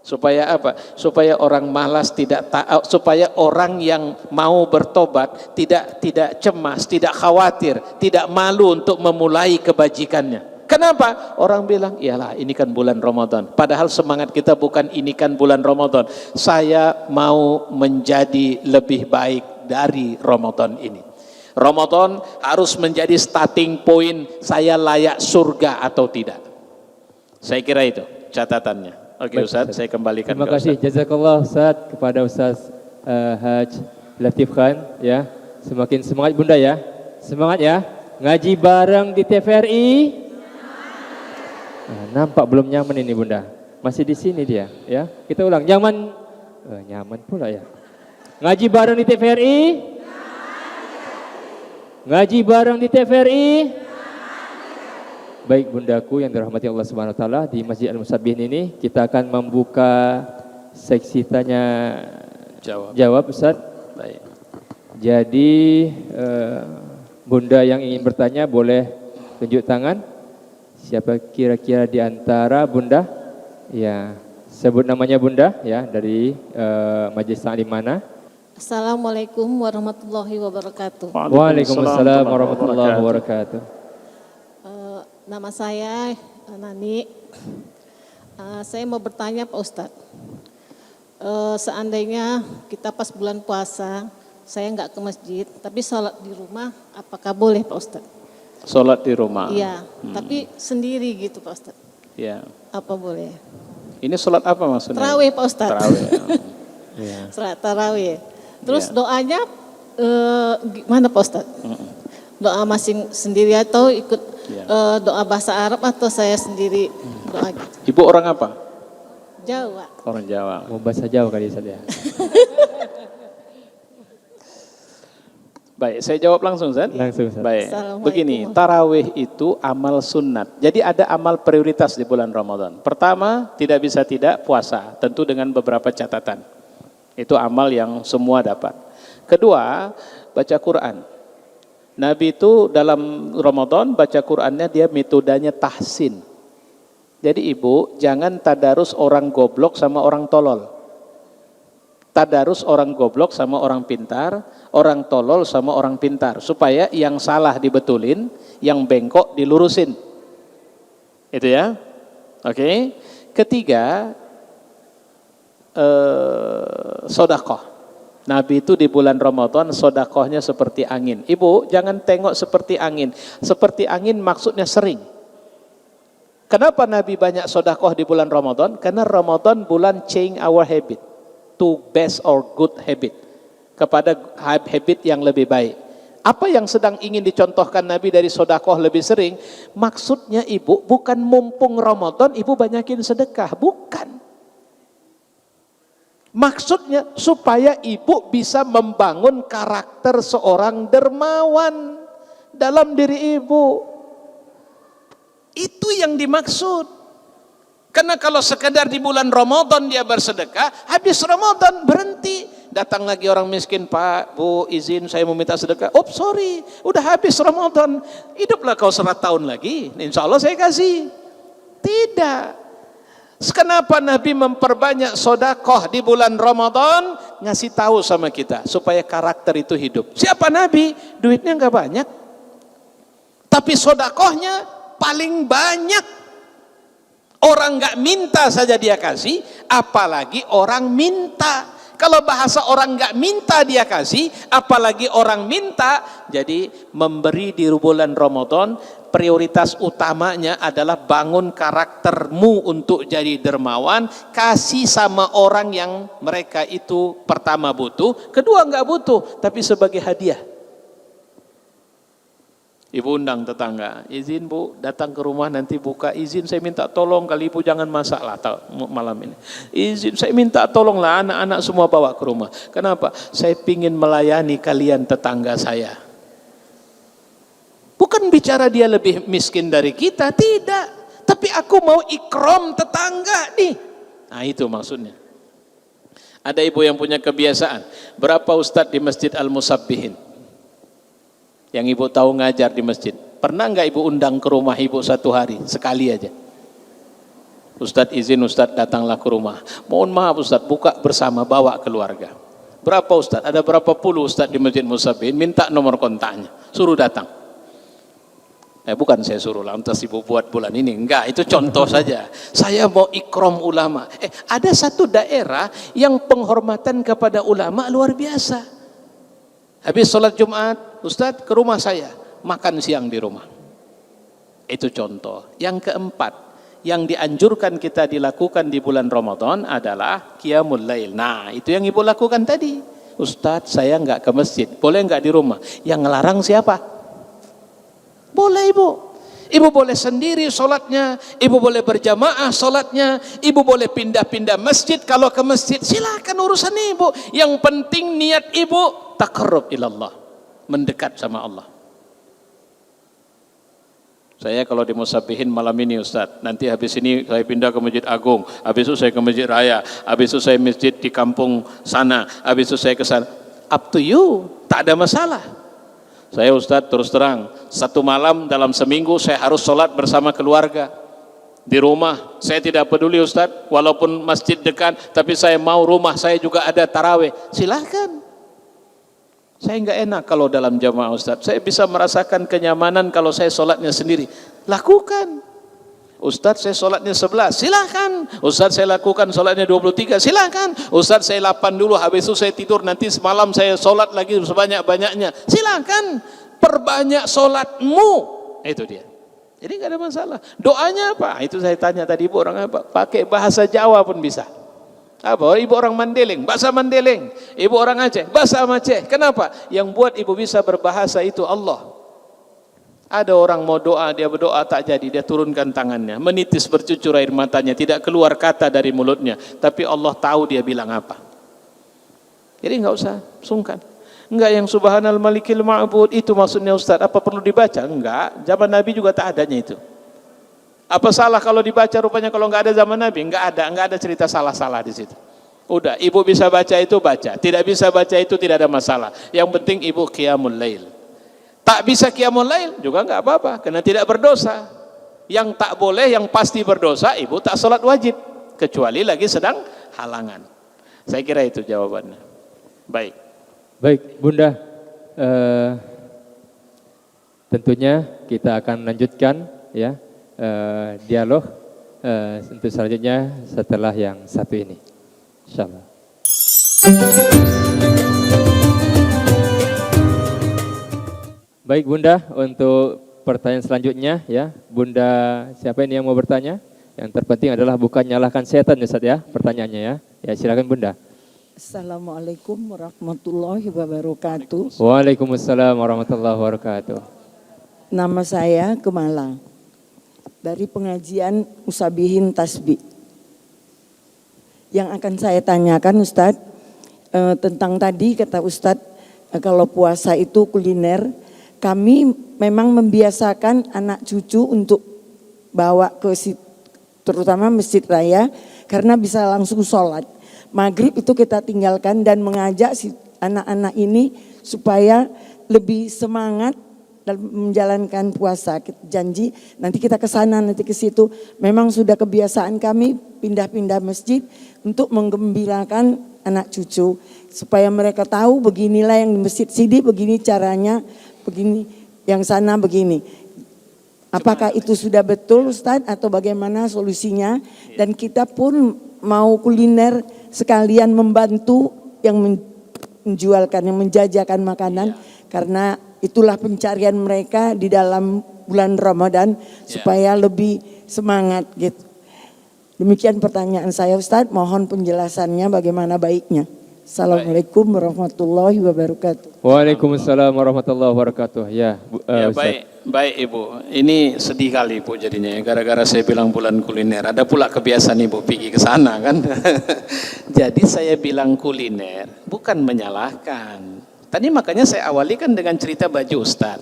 Supaya apa? Supaya orang malas tidak taat, supaya orang yang mau bertobat tidak cemas, tidak khawatir, tidak malu untuk memulai kebajikannya. Kenapa? Orang bilang, iyalah ini kan bulan Ramadan. Padahal semangat kita bukan ini kan bulan Ramadan. Saya mau menjadi lebih baik dari Ramadan ini. Ramadan harus menjadi starting point saya layak surga atau tidak. Saya kira itu catatannya. Oke Ustaz, saya kembalikan. Terima kasih. Jazakallah Ustaz kepada Ustaz Haj Latif Khan ya. Semakin semangat Bunda ya. Semangat ya. Ngaji bareng di TVRI. Nah, nampak belum nyaman ini Bunda. Masih di sini dia, ya. Kita ulang. Nyaman, nyaman pula ya. Ngaji bareng di TVRI. Ngaji bareng di TVRI. Baik Bundaku yang dirahmati Allah Subhanahu Wa Taala, di Masjid Al-Musabbih ini kita akan membuka seksi tanya jawab Ustaz. Baik. Jadi Bunda yang ingin bertanya boleh tunjuk tangan. Siapa kira-kira di antara Bunda? Ya, sebut namanya Bunda ya, dari majelis taklim mana? Assalamualaikum warahmatullahi wabarakatuh. Waalaikumsalam warahmatullahi wabarakatuh. Nama saya Nani. Saya mau bertanya Pak Ustadz. Seandainya kita pas bulan puasa, saya nggak ke masjid, tapi sholat di rumah, apakah boleh Pak Ustadz? Sholat di rumah. Iya, tapi sendiri gitu Pak Ustadz. Iya. Apa boleh? Ini sholat apa maksudnya? Tarawih Pak Ustadz. Tarawih. Ya. Sholat tarawih. Terus Ya. doanya gimana Pak Ustadz? Doa masing sendiri atau ikut doa bahasa Arab atau saya sendiri doa gitu? Ibu orang apa? Jawa. Orang Jawa. Mau bahasa Jawa kali Ustaz ya. Baik, saya jawab langsung, Ustaz. Langsung, Ustaz. Baik, Assalamualaikum. begini, tarawih itu amal sunnat. Jadi ada amal prioritas di bulan Ramadan. Pertama, tidak bisa tidak puasa, tentu dengan beberapa catatan. Itu amal yang semua dapat. Kedua, baca Quran. Nabi itu dalam Ramadan baca Qurannya dia metodenya tahsin. Jadi ibu, jangan tadarus orang goblok sama orang tolol. Tadarus orang goblok sama orang pintar, orang tolol sama orang pintar, supaya yang salah dibetulin, yang bengkok dilurusin. Itu ya. Oke. Ketiga, sedekah. Nabi itu di bulan Ramadan sedekahnya seperti angin. Ibu, jangan tengok seperti angin. Seperti angin maksudnya sering. Kenapa Nabi banyak sedekah di bulan Ramadan? Karena Ramadan bulan change our habit to best or good habit, kepada habit yang lebih baik. Apa yang sedang ingin dicontohkan Nabi dari sedekah lebih sering? Maksudnya ibu, bukan mumpung Ramadan ibu banyakin sedekah, bukan. Maksudnya supaya ibu bisa membangun karakter seorang dermawan dalam diri ibu. Itu yang dimaksud. Karena kalau sekedar di bulan Ramadan dia bersedekah, habis Ramadan berhenti. Datang lagi orang miskin, Pak, Bu, izin saya mau minta sedekah. Oh sorry, udah habis Ramadan. Hiduplah kau 100 tahun lagi, insya Allah saya kasih. Tidak. Kenapa Nabi memperbanyak sedekah di bulan Ramadan? Ngasih tahu sama kita, supaya karakter itu hidup. Siapa Nabi? Duitnya enggak banyak, tapi sedekahnya paling banyak. Orang nggak minta saja dia kasih, apalagi orang minta. Kalau bahasa orang nggak minta dia kasih, apalagi orang minta. Jadi memberi di bulan Ramadan, prioritas utamanya adalah bangun karaktermu untuk jadi dermawan. Kasih sama orang yang mereka itu pertama butuh, kedua nggak butuh, tapi sebagai hadiah. Ibu undang tetangga, izin Bu datang ke rumah nanti buka, izin saya minta tolong kali Ibu jangan masak lah malam ini. Izin saya minta tolonglah anak-anak semua bawa ke rumah. Kenapa? Saya pingin melayani kalian tetangga saya. Bukan bicara dia lebih miskin dari kita, tidak. Tapi aku mau ikram tetangga nih. Nah itu maksudnya. Ada ibu yang punya kebiasaan, berapa ustadz di Masjid Al-Musabbihin yang ibu tahu ngajar di masjid, pernah enggak ibu undang ke rumah ibu satu hari, sekali aja? Ustadz izin, Ustadz datanglah ke rumah. Mohon maaf Ustadz, buka bersama, bawa keluarga. Berapa Ustadz? Ada berapa puluh Ustadz di Masjid Musabbihin, minta nomor kontaknya, suruh datang. Bukan saya suruh lantas ibu buat bulan ini, enggak, itu contoh saja. Saya mau ikram ulama. Ada satu daerah yang penghormatan kepada ulama luar biasa. Habis sholat Jumat, Ustadz ke rumah saya, makan siang di rumah. Itu contoh. Yang keempat, yang dianjurkan kita dilakukan di bulan Ramadan adalah Qiyamul Lail. Nah, itu yang ibu lakukan tadi. Ustadz saya enggak ke masjid, boleh enggak di rumah? Yang ngelarang siapa? Boleh ibu. Ibu boleh sendiri sholatnya, ibu boleh berjamaah sholatnya, ibu boleh pindah-pindah masjid kalau ke masjid. Silakan urusan ibu. Yang penting niat ibu taqarrub ilallah, mendekat sama Allah. Saya kalau di Musabbihin malam ini Ustadz, nanti habis ini saya pindah ke Masjid Agung, habis itu saya ke Masjid Raya, habis itu saya masjid di kampung sana, habis itu saya ke sana. Up to you, tak ada masalah. Saya Ustadz terus terang, satu malam dalam seminggu saya harus sholat bersama keluarga di rumah. Saya tidak peduli Ustadz, walaupun masjid dekat, tapi saya mau rumah saya juga ada tarawih. Silahkan. Saya enggak enak kalau dalam jamaah Ustadz. Saya bisa merasakan kenyamanan kalau saya sholatnya sendiri. Lakukan. Ustadz saya sholatnya 11, silahkan. Ustadz saya lakukan sholatnya 23, silahkan. Ustadz saya 8 dulu, habis itu saya tidur, nanti semalam saya sholat lagi sebanyak-banyaknya, silahkan. Perbanyak sholatmu. Itu dia. Jadi enggak ada masalah. Doanya apa? Itu saya tanya tadi ibu orang apa? Pakai bahasa Jawa pun bisa. Apa? Ibu orang Mandeling, bahasa Mandeling. Ibu orang Aceh, bahasa Aceh. Kenapa? Yang buat ibu bisa berbahasa itu Allah. Ada orang mau doa, dia berdoa tak jadi, dia turunkan tangannya, menitis bercucur air matanya, tidak keluar kata dari mulutnya, tapi Allah tahu dia bilang apa. Jadi enggak usah sungkan. Enggak, yang subhanal malikil ma'bud itu maksudnya Ustaz. Apa perlu dibaca? Enggak, zaman Nabi juga tak adanya itu. Apa salah kalau dibaca rupanya kalau enggak ada zaman Nabi? Enggak ada cerita salah-salah di situ. Udah, ibu bisa baca itu baca, tidak bisa baca itu tidak ada masalah. Yang penting ibu qiyamul lail. Tak bisa qiyamul lail juga enggak apa-apa, karena tidak berdosa. Yang tak boleh, yang pasti berdosa, ibu tak sholat wajib, kecuali lagi sedang halangan. Saya kira itu jawabannya. Baik. Baik, Bunda. Tentunya kita akan lanjutkan ya dialog untuk selanjutnya setelah yang satu ini. Insyaallah. Baik Bunda, untuk pertanyaan selanjutnya ya, Bunda siapa ini yang mau bertanya? Yang terpenting adalah bukan nyalahkan setan Ustaz ya, pertanyaannya ya. Ya silakan Bunda. Assalamualaikum warahmatullahi wabarakatuh. Waalaikumsalam warahmatullahi wabarakatuh. Nama saya Kemala dari pengajian Musabihin Tasbih. Yang akan saya tanyakan Ustadz, tentang tadi kata Ustadz, kalau puasa itu kuliner, kami memang membiasakan anak cucu untuk bawa ke terutama masjid raya karena bisa langsung sholat. Maghrib itu kita tinggalkan dan mengajak si anak-anak ini supaya lebih semangat dalam menjalankan puasa. Kita janji nanti kita ke sana, nanti ke situ. Memang sudah kebiasaan kami pindah-pindah masjid untuk menggembirakan anak cucu supaya mereka tahu beginilah yang di masjid sini, begini caranya, begini yang sana begini. Apakah itu sudah betul Ustadz atau bagaimana solusinya? Dan kita pun mau kuliner sekalian membantu yang menjualkan, yang menjajakan makanan karena itulah pencarian mereka di dalam bulan Ramadan supaya lebih semangat gitu. Demikian pertanyaan saya Ustadz, mohon penjelasannya bagaimana baiknya. Assalamualaikum warahmatullahi wabarakatuh. Waalaikumsalam warahmatullahi wabarakatuh. Ya, baik Ibu. Ini sedih kali Ibu jadinya ya, gara-gara saya bilang bulan kuliner. Ada pula kebiasaan Ibu pergi ke sana kan. Jadi saya bilang kuliner bukan menyalahkan. Tadi makanya saya awali kan dengan cerita baju Ustaz.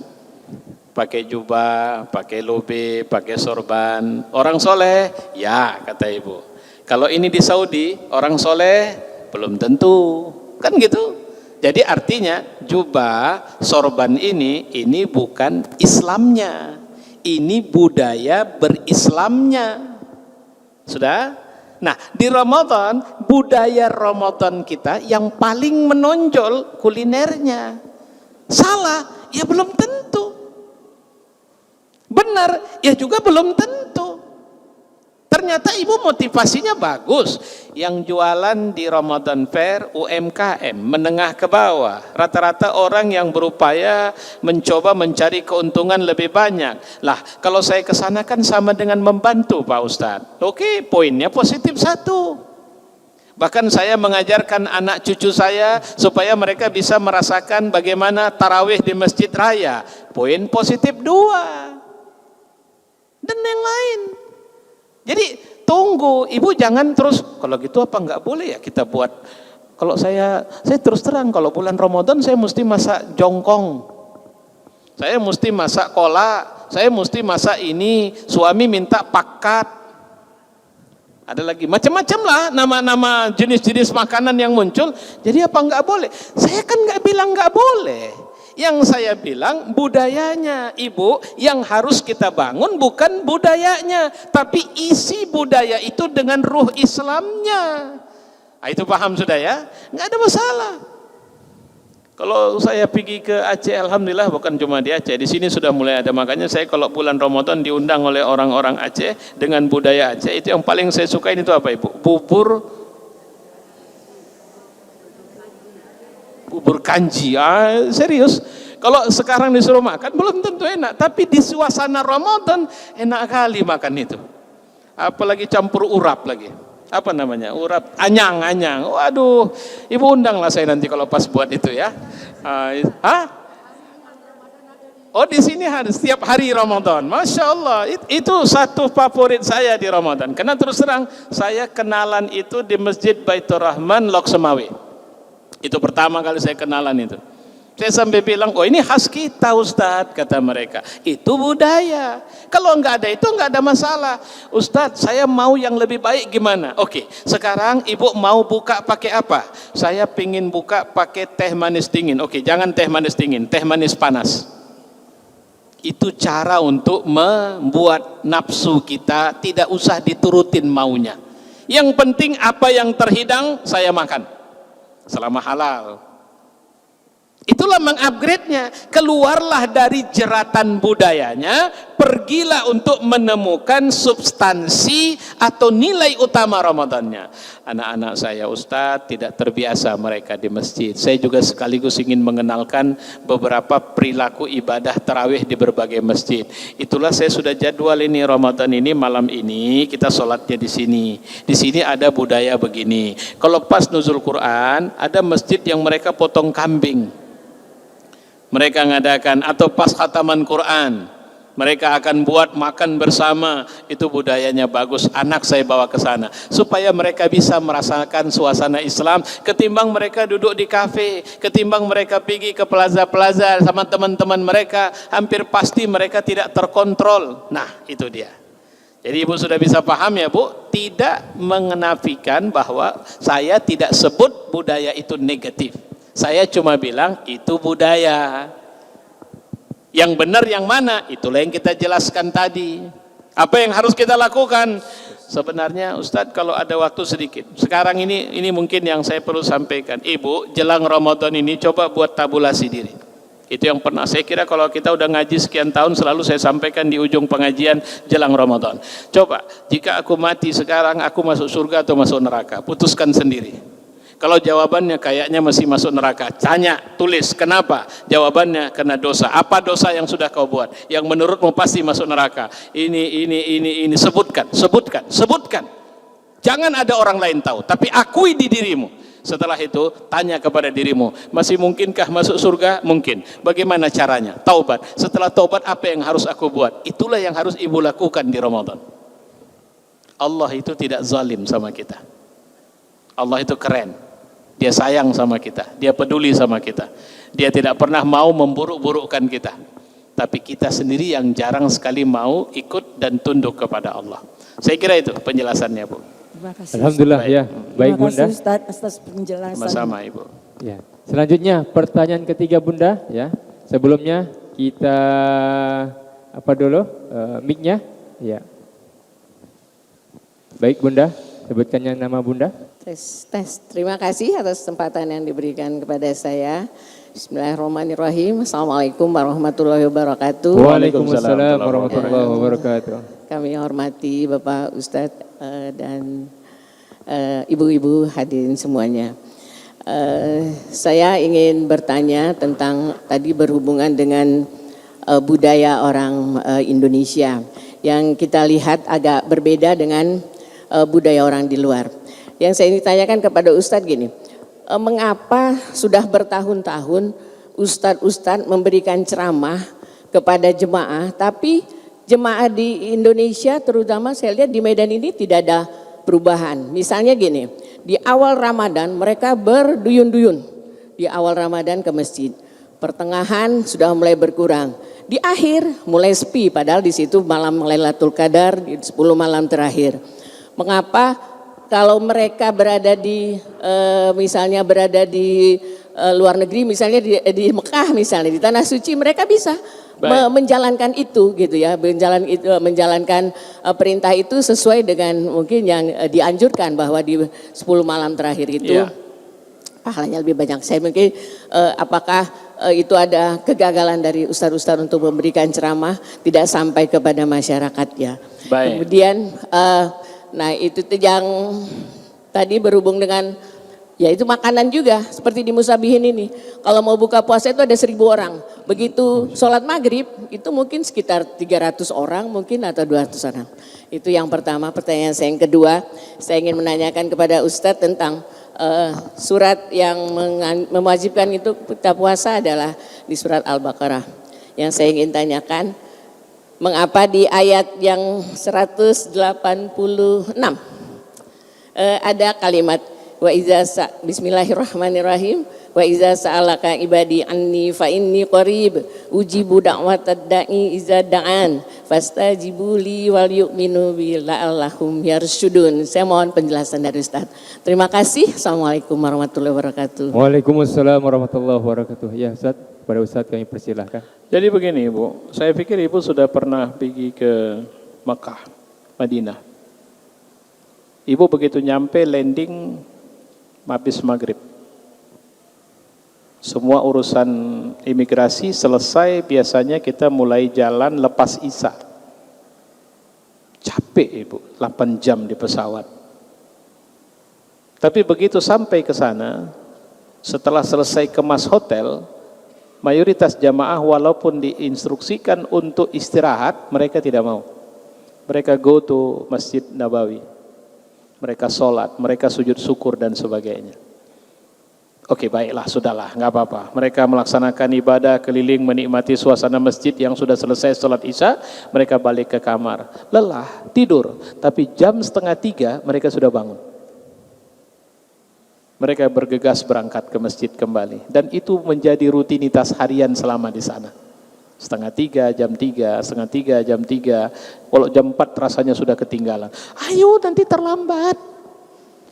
Pakai jubah, pakai lobe, pakai sorban. Orang soleh, ya kata Ibu. Kalau ini di Saudi, orang soleh belum tentu, kan gitu. Jadi artinya jubah, sorban ini bukan Islamnya, ini budaya berislamnya. Sudah? Nah di Ramadan, budaya Ramadan kita yang paling menonjol kulinernya. Salah? Ya belum tentu. Benar? Ya juga belum tentu. Ternyata ibu motivasinya bagus. Yang jualan di Ramadan Fair UMKM, menengah ke bawah. Rata-rata orang yang berupaya mencoba mencari keuntungan lebih banyak. Lah, kalau saya ke sana kan sama dengan membantu Pak Ustadz. Oke, poinnya positif satu. Bahkan saya mengajarkan anak cucu saya supaya mereka bisa merasakan bagaimana tarawih di masjid raya. Poin positif 2. Dan yang lain. Jadi tunggu, ibu jangan terus kalau gitu apa enggak boleh ya kita buat. Kalau saya terus terang kalau bulan Ramadan saya mesti masak jongkong, saya mesti masak kolak, saya mesti masak ini, suami minta pakat, ada lagi macam-macam lah nama-nama jenis-jenis makanan yang muncul. Jadi apa enggak boleh? Saya kan enggak bilang enggak boleh. Yang saya bilang budayanya ibu yang harus kita bangun bukan budayanya, tapi isi budaya itu dengan ruh Islamnya. Nah, itu paham sudah ya? Nggak ada masalah. Kalau saya pergi ke Aceh, alhamdulillah bukan cuma di Aceh, di sini sudah mulai ada. Makanya saya kalau bulan Ramadan diundang oleh orang-orang Aceh dengan budaya Aceh, itu yang paling saya sukain itu apa ibu? Bubur kanji, serius. Kalau sekarang disuruh makan belum tentu enak, tapi di suasana Ramadan enak kali makan itu. Apalagi campur urap lagi. Apa namanya? Urap, anyang. Waduh, ibu undanglah saya nanti kalau pas buat itu ya. Oh di sini harus setiap hari Ramadan. Masya Allah, itu satu favorit saya di Ramadan. Karena terus terang saya kenalan itu di Masjid Baitur Rahman Lok Semawe. Itu pertama kali saya kenalan itu. Saya sampai bilang, oh ini khas kita Ustadz, kata mereka. Itu budaya. Kalau nggak ada itu nggak ada masalah. Ustadz, saya mau yang lebih baik gimana? Oke, sekarang ibu mau buka pakai apa? Saya pingin buka pakai teh manis dingin. Oke, jangan teh manis dingin, teh manis panas. Itu cara untuk membuat nafsu kita tidak usah diturutin maunya. Yang penting apa yang terhidang saya makan. Selama halal. Itulah mengupgrade-nya. Keluarlah dari jeratan budayanya, pergilah untuk menemukan substansi atau nilai utama Ramadannya. Anak-anak saya Ustadz tidak terbiasa mereka di masjid. Saya juga sekaligus ingin mengenalkan beberapa perilaku ibadah tarawih di berbagai masjid. Itulah saya sudah jadwal ini Ramadan ini, malam ini kita sholatnya di sini. Di sini ada budaya begini. Kalau pas nuzul Quran, ada masjid yang mereka potong kambing. Mereka ngadakan, atau pas khataman Quran mereka akan buat makan bersama. Itu budayanya bagus. Anak saya bawa ke sana supaya mereka bisa merasakan suasana Islam, ketimbang mereka duduk di kafe, ketimbang mereka pergi ke plaza-plaza sama teman-teman mereka. Hampir pasti mereka tidak terkontrol. Nah itu dia. Jadi ibu sudah bisa paham ya bu, tidak mengenafikan bahwa saya tidak sebut budaya itu negatif. Saya cuma bilang itu budaya. Yang benar yang mana? Itulah yang kita jelaskan tadi. Apa yang harus kita lakukan? Sebenarnya Ustadz kalau ada waktu sedikit. Sekarang ini mungkin yang saya perlu sampaikan. Ibu jelang Ramadan ini coba buat tabulasi diri. Itu yang pernah saya kira kalau kita udah ngaji sekian tahun selalu saya sampaikan di ujung pengajian jelang Ramadan. Coba jika aku mati sekarang, aku masuk surga atau masuk neraka? Putuskan sendiri. Kalau jawabannya kayaknya masih masuk neraka, tanya, tulis, kenapa? Jawabannya karena dosa. Apa dosa yang sudah kau buat? Yang menurutmu pasti masuk neraka. Ini, sebutkan. Jangan ada orang lain tahu, tapi akui di dirimu. Setelah itu, tanya kepada dirimu, masih mungkinkah masuk surga? Mungkin. Bagaimana caranya? Taubat. Setelah taubat, apa yang harus aku buat? Itulah yang harus ibu lakukan di Ramadan. Allah itu tidak zalim sama kita. Allah itu keren. Dia sayang sama kita, dia peduli sama kita. Dia tidak pernah mau memburuk-burukkan kita. Tapi kita sendiri yang jarang sekali mau ikut dan tunduk kepada Allah. Saya kira itu penjelasannya Bu. Terima kasih. Alhamdulillah ya. Baik Terima Bunda. kasih Ustaz atas penjelasan. Sama-sama Ibu. Ya. Selanjutnya pertanyaan ketiga Bunda ya. Sebelumnya kita apa dulu? Mic-nya? Ya. Baik Bunda, sebutkannya nama Bunda. Tes. Terima kasih atas kesempatan yang diberikan kepada saya. Bismillahirrahmanirrahim. Assalamualaikum warahmatullahi wabarakatuh. Waalaikumsalam warahmatullahi wabarakatuh. Kami hormati Bapak Ustadz dan ibu-ibu hadirin semuanya. Saya ingin bertanya tentang tadi berhubungan dengan budaya orang Indonesia yang kita lihat agak berbeda dengan budaya orang di luar. Yang saya ingin tanyakan kepada Ustadz gini, mengapa sudah bertahun-tahun Ustadz memberikan ceramah kepada jemaah, tapi jemaah di Indonesia terutama saya lihat di Medan ini tidak ada perubahan. Misalnya gini, di awal Ramadan mereka berduyun-duyun, di awal Ramadan ke masjid, pertengahan sudah mulai berkurang, di akhir mulai sepi, padahal di situ malam Lailatul Qadar di 10 malam terakhir. Mengapa kalau mereka berada di misalnya berada di luar negeri, misalnya di Mekah misalnya, di tanah suci, mereka bisa menjalankan itu gitu ya, menjalankan perintah itu sesuai dengan mungkin yang dianjurkan bahwa di 10 malam terakhir itu pahalanya lebih banyak. Saya mungkin apakah itu ada kegagalan dari ustadz-ustadz untuk memberikan ceramah tidak sampai kepada masyarakat ya. Baik. Kemudian nah itu yang tadi berhubung dengan ya itu makanan juga seperti di Musabihin ini. Kalau mau buka puasa itu ada 1.000 orang. Begitu sholat maghrib itu mungkin sekitar 300 orang mungkin atau 200 orang. Itu yang pertama. Pertanyaan saya yang kedua, saya ingin menanyakan kepada Ustadz tentang surat yang mewajibkan itu kita puasa adalah di surat Al-Baqarah. Yang saya ingin tanyakan, mengapa di ayat yang 186 ada kalimat Bismillahirrahmanirrahim. Wa iza sa'alaka ibadi anni fa inni qarib ujibu da'watad da'i iza da'an fastajibu li wal yu'minu bi la'allahum yarsyudun. Saya mohon penjelasan dari Ustaz. Terima kasih. Assalamualaikum warahmatullahi wabarakatuh. Waalaikumsalam warahmatullahi wabarakatuh. Ya Ustaz, pada Ustaz kami persilahkan. Jadi begini Ibu, saya pikir Ibu sudah pernah pergi ke Mekah, Madinah. Ibu begitu nyampe landing habis maghrib. Semua urusan imigrasi selesai, biasanya kita mulai jalan lepas Isya. Capek Ibu, 8 jam di pesawat. Tapi begitu sampai ke sana, setelah selesai kemas hotel, mayoritas jamaah walaupun diinstruksikan untuk istirahat, mereka tidak mau. Mereka go to Masjid Nabawi. Mereka sholat, mereka sujud syukur dan sebagainya. Oke, baiklah, sudahlah, nggak apa-apa. Mereka melaksanakan ibadah keliling menikmati suasana masjid yang sudah selesai sholat Isya, mereka balik ke kamar. Lelah, tidur, tapi jam 2:30 mereka sudah bangun. Mereka bergegas berangkat ke masjid kembali. Dan itu menjadi rutinitas harian selama di sana. 2:30, jam 3, 2:30, jam 3. Kalau jam 4 rasanya sudah ketinggalan. Ayo nanti terlambat.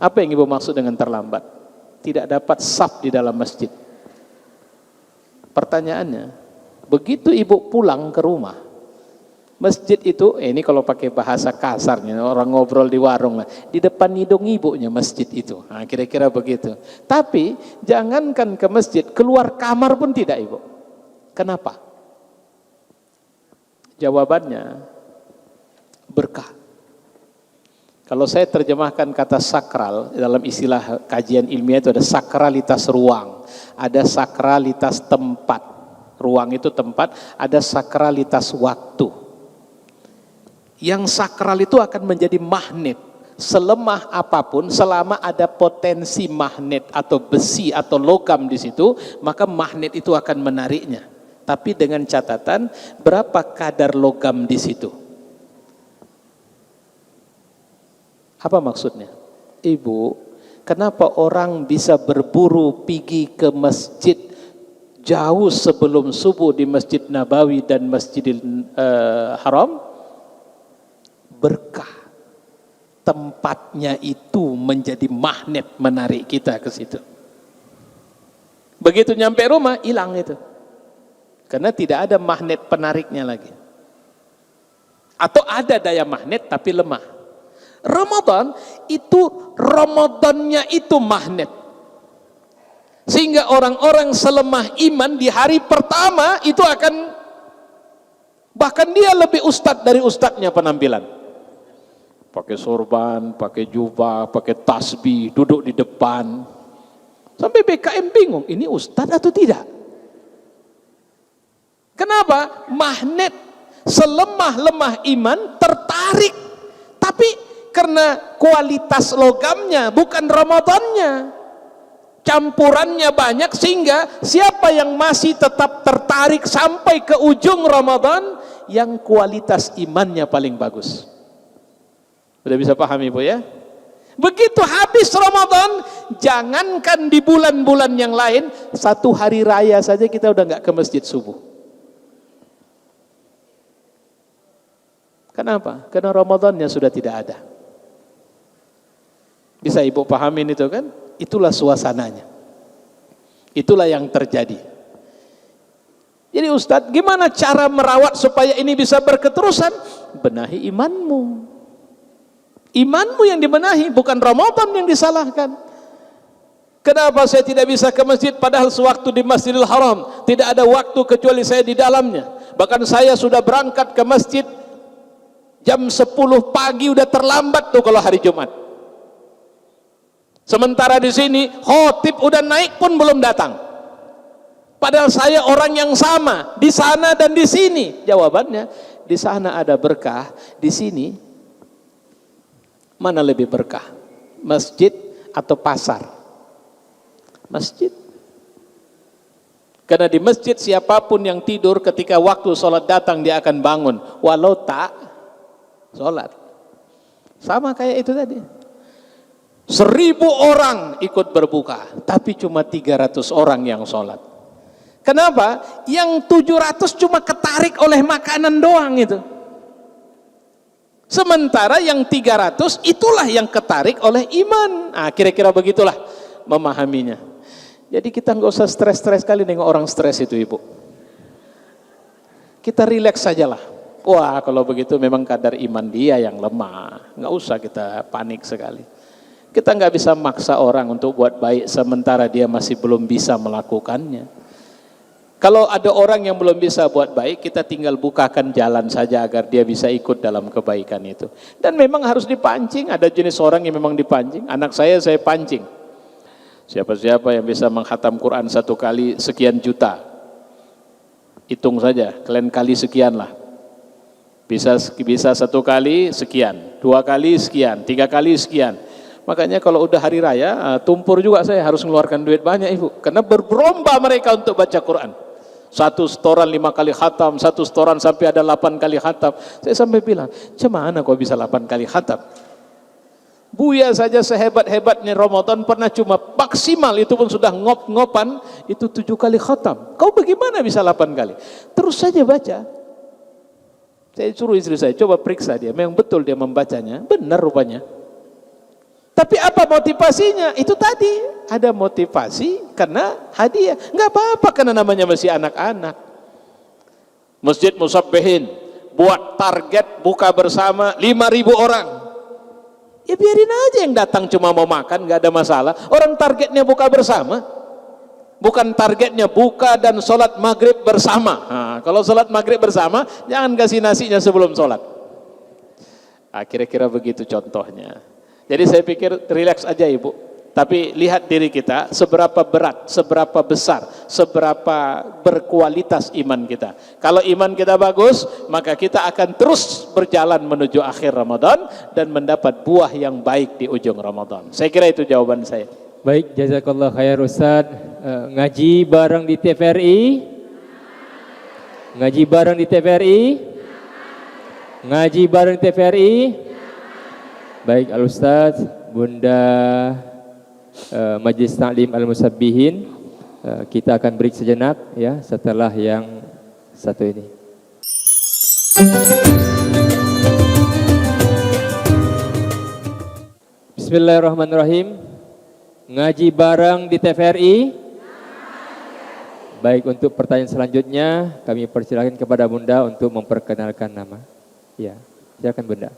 Apa yang Ibu maksud dengan terlambat? Tidak dapat saf di dalam masjid. Pertanyaannya, begitu Ibu pulang ke rumah, masjid itu, ini kalau pakai bahasa kasarnya, orang ngobrol di warung lah, di depan hidung ibunya masjid itu. Nah, kira-kira begitu. Tapi jangankan ke masjid, keluar kamar pun tidak Ibu. Kenapa? Jawabannya berkah. Kalau saya terjemahkan kata sakral, dalam istilah kajian ilmiah itu ada sakralitas ruang, ada sakralitas tempat. Ruang itu tempat, ada sakralitas waktu. Yang sakral itu akan menjadi magnet. Selemah apapun, selama ada potensi magnet atau besi atau logam di situ, maka magnet itu akan menariknya. Tapi dengan catatan, berapa kadar logam di situ? Apa maksudnya? Ibu, kenapa orang bisa berburu pergi ke masjid jauh sebelum subuh di Masjid Nabawi dan Masjidil Haram? Berkah. Tempatnya itu menjadi magnet menarik kita ke situ. Begitu nyampe rumah, hilang itu. Karena tidak ada magnet penariknya lagi. Atau ada daya magnet tapi lemah. Ramadan itu, Ramadannya itu magnet. Sehingga orang-orang selemah iman di hari pertama itu akan, bahkan dia lebih ustadz dari ustadznya penampilan. Pakai sorban, pakai jubah, pakai tasbih, duduk di depan. Sampai BKM bingung, ini ustadz atau tidak? Kenapa? Magnet. Selemah-lemah iman tertarik. Tapi karena kualitas logamnya bukan Ramadannya, campurannya banyak, sehingga siapa yang masih tetap tertarik sampai ke ujung Ramadan, yang kualitas imannya paling bagus. Sudah bisa paham Ibu ya? Begitu habis Ramadan, jangankan di bulan-bulan yang lain, 1 hari raya saja kita udah nggak ke masjid subuh. Kenapa? Karena Ramadannya sudah tidak ada. Bisa Ibu pahamin itu kan? Itulah suasananya. Itulah yang terjadi. Jadi Ustadz, gimana cara merawat supaya ini bisa berketerusan? Benahi imanmu. Imanmu yang dibenahi, bukan Ramadan yang disalahkan. Kenapa saya tidak bisa ke masjid padahal sewaktu di Masjidil Haram tidak ada waktu kecuali saya di dalamnya. Bahkan saya sudah berangkat ke masjid jam 10 pagi, udah terlambat tuh kalau hari Jumat. Sementara di sini khotib udah naik pun belum datang. Padahal saya orang yang sama di sana dan di sini. Jawabannya, di sana ada berkah, di sini mana lebih berkah? Masjid atau pasar? Masjid. Karena di masjid siapapun yang tidur ketika waktu sholat datang dia akan bangun, walau tak sholat. Sama kayak itu tadi. 1000 orang ikut berbuka, tapi cuma 300 orang yang sholat. Kenapa? Yang 700 cuma ketarik oleh makanan doang itu. Sementara yang 300 itulah yang ketarik oleh iman. Nah, kira-kira begitulah memahaminya. Jadi kita nggak usah stres-stres kali nengok orang stres itu, Ibu. Kita rileks sajalah. Wah, kalau begitu memang kadar iman dia yang lemah. Nggak usah kita panik sekali. Kita nggak bisa maksa orang untuk buat baik sementara dia masih belum bisa melakukannya. Kalau ada orang yang belum bisa buat baik, kita tinggal bukakan jalan saja agar dia bisa ikut dalam kebaikan itu. Dan memang harus dipancing. Ada jenis orang yang memang dipancing. Anak saya pancing. Siapa-siapa yang bisa menghatam Quran 1 kali sekian juta, hitung saja, kalian kali sekian lah. Bisa 1 kali sekian, 2 kali sekian, 3 kali sekian. Makanya kalau udah hari raya, tumpur juga saya harus mengeluarkan duit banyak, Ibu. Karena berlomba mereka untuk baca Quran. 1 setoran 5 kali khatam, 1 setoran sampai ada 8 kali khatam. Saya sampai bilang, "Cemana kok bisa 8 kali khatam?" Buya saja sehebat-hebatnya Ramadan pernah cuma maksimal itu pun sudah ngop-ngopan itu 7 kali khatam. Kau bagaimana bisa 8 kali? Terus saja baca. Saya suruh istri saya, coba periksa dia, memang betul dia membacanya, benar rupanya. Tapi apa motivasinya? Itu tadi, ada motivasi karena hadiah. Enggak apa-apa karena namanya masih anak-anak. Masjid Musabbihin buat target buka bersama 5.000 orang. Ya biarin aja yang datang cuma mau makan, enggak ada masalah. Orang targetnya buka bersama. Bukan targetnya buka dan sholat maghrib bersama. Nah, kalau sholat maghrib bersama, jangan kasih nasinya sebelum sholat. Nah, kira-kira begitu contohnya. Jadi saya pikir relax aja, Ibu. Tapi lihat diri kita, seberapa berat, seberapa besar, seberapa berkualitas iman kita. Kalau iman kita bagus, maka kita akan terus berjalan menuju akhir Ramadan dan mendapat buah yang baik di ujung Ramadan. Saya kira itu jawaban saya. Baik, jazakallah khair Ustaz. Ngaji bareng di TVRI? Ngaji bareng di TVRI? Ngaji bareng di TVRI? Baik, Al Ustaz, Bunda Majlis Ta'lim Al-Musabbihin, kita akan break sejenak ya setelah yang satu ini. Bismillahirrahmanirrahim. Ngaji bareng di TVRI? Baik, untuk pertanyaan selanjutnya kami persilakan kepada Bunda untuk memperkenalkan nama. Ya, silakan Bunda.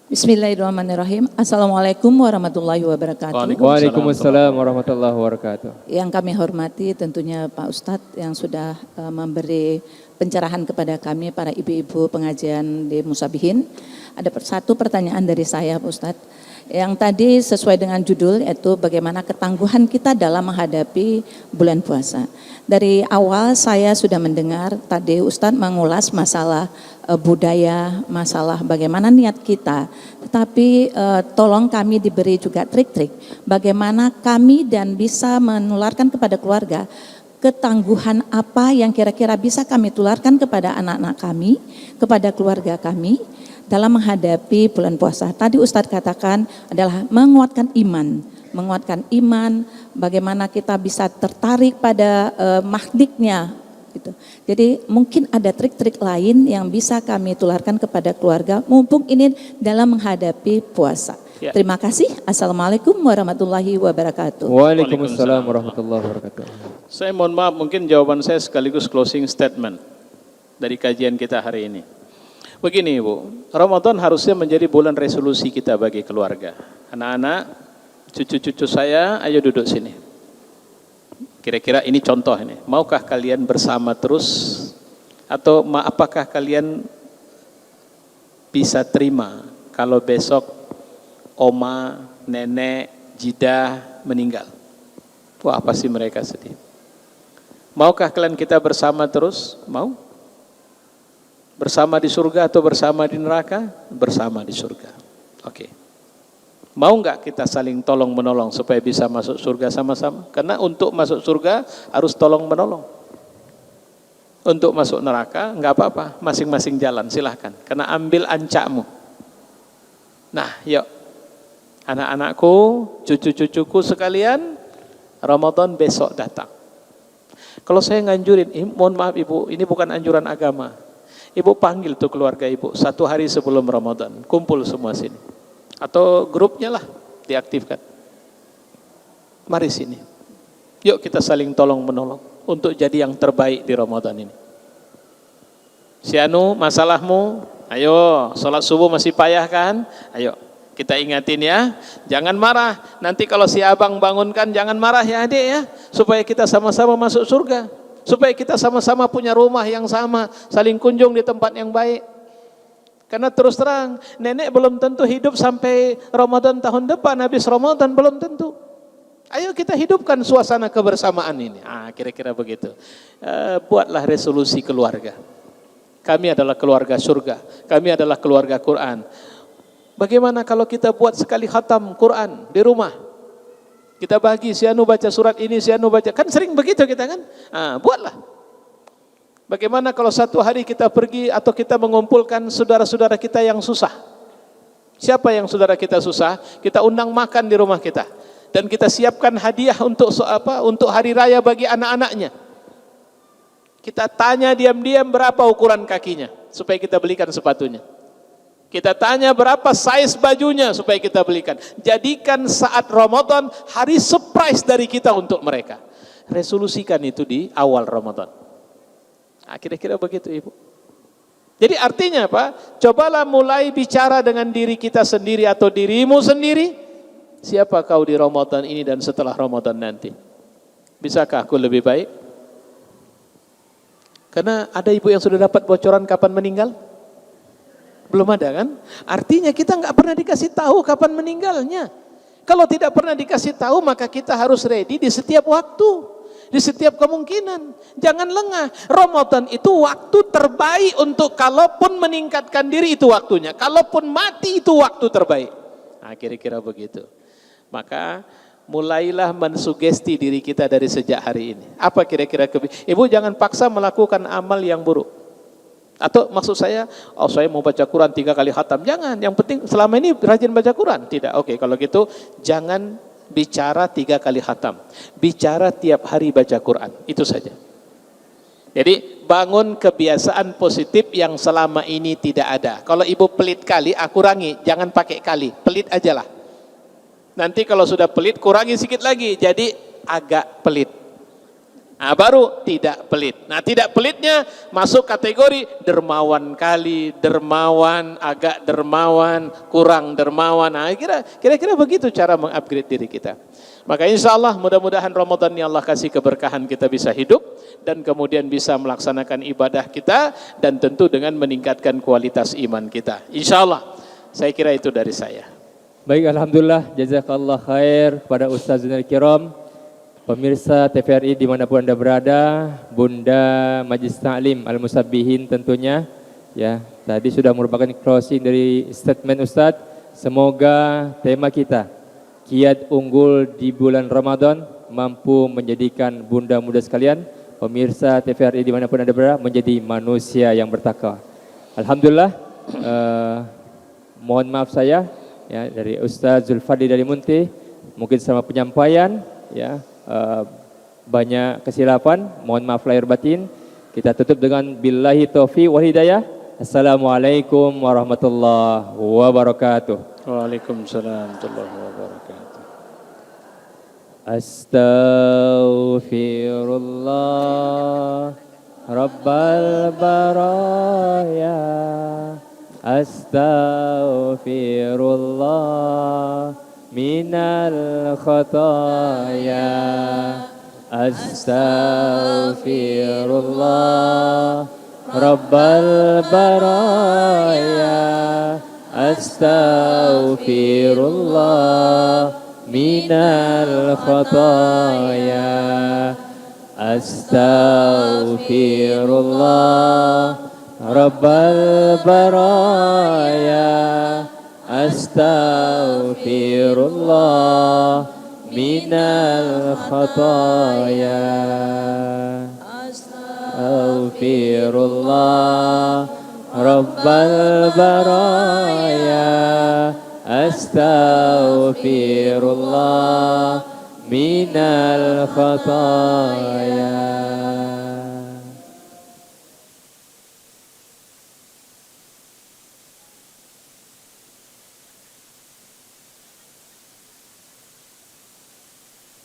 Bismillahirrahmanirrahim. Assalamualaikum warahmatullahi wabarakatuh. Waalaikumsalam warahmatullahi wabarakatuh. Yang kami hormati tentunya Pak Ustadz yang sudah memberi pencerahan kepada kami para ibu-ibu pengajian di Musabihin. Ada satu pertanyaan dari saya Pak Ustadz. Yang tadi sesuai dengan judul yaitu bagaimana ketangguhan kita dalam menghadapi bulan puasa. Dari awal saya sudah mendengar tadi Ustadz mengulas masalah budaya, masalah bagaimana niat kita. Tetapi tolong kami diberi juga trik-trik bagaimana kami dan bisa menularkan kepada keluarga ketangguhan apa yang kira-kira bisa kami tularkan kepada anak-anak kami, kepada keluarga kami dalam menghadapi bulan puasa. Tadi Ustadz katakan adalah menguatkan iman, bagaimana kita bisa tertarik pada magnetnya. Gitu. Jadi mungkin ada trik-trik lain yang bisa kami tularkan kepada keluarga mumpung ini dalam menghadapi puasa. Ya. Terima kasih. Assalamualaikum warahmatullahi wabarakatuh. Waalaikumsalam warahmatullahi wabarakatuh. Saya mohon maaf, mungkin jawaban saya sekaligus closing statement dari kajian kita hari ini. Begini Ibu, Ramadan harusnya menjadi bulan resolusi kita bagi keluarga. Anak-anak, cucu-cucu saya, ayo duduk sini. Kira-kira ini contoh ini. Maukah kalian bersama terus? Atau apakah kalian bisa terima kalau besok oma, nenek, jidah meninggal? Wah, pasti mereka sedih. Maukah kalian kita bersama terus? Mau? Bersama di surga atau bersama di neraka? Bersama di surga. Oke. Mau nggak kita saling tolong menolong supaya bisa masuk surga sama-sama? Karena untuk masuk surga harus tolong menolong. Untuk masuk neraka nggak apa-apa, masing-masing jalan silahkan. Karena ambil ancakmu. Nah, yuk Anak-anakku, cucu-cucuku sekalian, Ramadan besok datang. Kalau saya nganjurin, mohon maaf ibu, ini bukan anjuran agama. Ibu panggil tuh keluarga ibu 1 hari sebelum Ramadan, kumpul semua sini. Atau grupnya lah diaktifkan. Mari sini. Yuk kita saling tolong menolong untuk jadi yang terbaik di Ramadan ini. Si Anu, masalahmu, ayo sholat subuh masih payah kan? Ayo kita ingatin ya, jangan marah. Nanti kalau si abang bangunkan jangan marah ya adik ya, supaya kita sama-sama masuk surga, supaya kita sama-sama punya rumah yang sama, saling kunjung di tempat yang baik. Karena terus terang, nenek belum tentu hidup sampai Ramadan tahun depan, habis Ramadan belum tentu. Ayo kita hidupkan suasana kebersamaan ini. Kira-kira begitu. Buatlah resolusi keluarga. Kami adalah keluarga surga, kami adalah keluarga Quran. Bagaimana kalau kita buat sekali khatam Quran di rumah? Kita bagi, si Anu baca surat ini, si Anu baca. Kan sering begitu kita kan? Buatlah. Bagaimana kalau satu hari kita pergi atau kita mengumpulkan saudara-saudara kita yang susah? Siapa yang saudara kita susah? Kita undang makan di rumah kita. Dan kita siapkan hadiah untuk hari raya bagi anak-anaknya. Kita tanya diam-diam berapa ukuran kakinya supaya kita belikan sepatunya. Kita tanya berapa size bajunya supaya kita belikan. Jadikan saat Ramadan hari surprise dari kita untuk mereka. Resolusikan itu di awal Ramadan. Kira-kira begitu ibu. Jadi artinya apa? Cobalah mulai bicara dengan diri kita sendiri atau dirimu sendiri. Siapa kau di Ramadan ini dan setelah Ramadan nanti? Bisakah aku lebih baik? Karena ada ibu yang sudah dapat bocoran kapan meninggal? Belum ada kan? Artinya kita nggak pernah dikasih tahu kapan meninggalnya. Kalau tidak pernah dikasih tahu, maka kita harus ready di setiap waktu, di setiap kemungkinan. Jangan lengah. Ramadan itu waktu terbaik untuk kalaupun meningkatkan diri, itu waktunya. Kalaupun mati, itu waktu terbaik. Kira-kira begitu. Maka mulailah mensugesti diri kita dari sejak hari ini. Apa kira-kira Ibu jangan paksa melakukan amal yang buruk. Atau maksud saya, saya mau baca Quran 3 kali khatam. Jangan, yang penting selama ini rajin baca Quran. Tidak, oke, kalau gitu jangan bicara 3 kali khatam. Bicara tiap hari baca Quran, itu saja. Jadi bangun kebiasaan positif yang selama ini tidak ada. Kalau ibu pelit kali, kurangi, jangan pakai kali, pelit aja lah. Nanti kalau sudah pelit, kurangi sedikit lagi, jadi agak pelit. Baru tidak pelit. Tidak pelitnya masuk kategori dermawan kali, dermawan, agak dermawan, kurang dermawan. Kira-kira begitu cara mengupgrade diri kita. Maka insya Allah mudah-mudahan Ramadan ini Allah kasih keberkahan, kita bisa hidup dan kemudian bisa melaksanakan ibadah kita dan tentu dengan meningkatkan kualitas iman kita. Insya Allah. Saya kira itu dari saya. Baik, alhamdulillah, jazakallah khair pada Ustazul Kiram, pemirsa TVRI dimanapun Anda berada, Bunda Majlis Ta'lim Al-Musabbihin tentunya, ya tadi sudah merupakan closing dari statement Ustadz. Semoga tema kita, kiat unggul di bulan Ramadan, mampu menjadikan bunda muda sekalian, pemirsa TVRI dimanapun Anda berada, menjadi manusia yang bertakwa. Alhamdulillah, mohon maaf saya, ya dari Ustaz Zulfadli dari Munti, mungkin selama penyampaian ya banyak kesilapan, mohon maaf lahir batin. Kita tutup dengan billahi taufiq wal hidayah. Assalamualaikum warahmatullahi wabarakatuh. Waalaikumsalam warahmatullahi wabarakatuh. Astaghfirullah Rabbal baraya, astaghfirullah minal khataya, astaghfirullah Rabbal baraya, astaghfirullah minal khataya, astaghfirullah Rabbal baraya, astaghfirullah minal khataya, astaghfirullah Rabbal baraya, astaghfirullah minal khataya.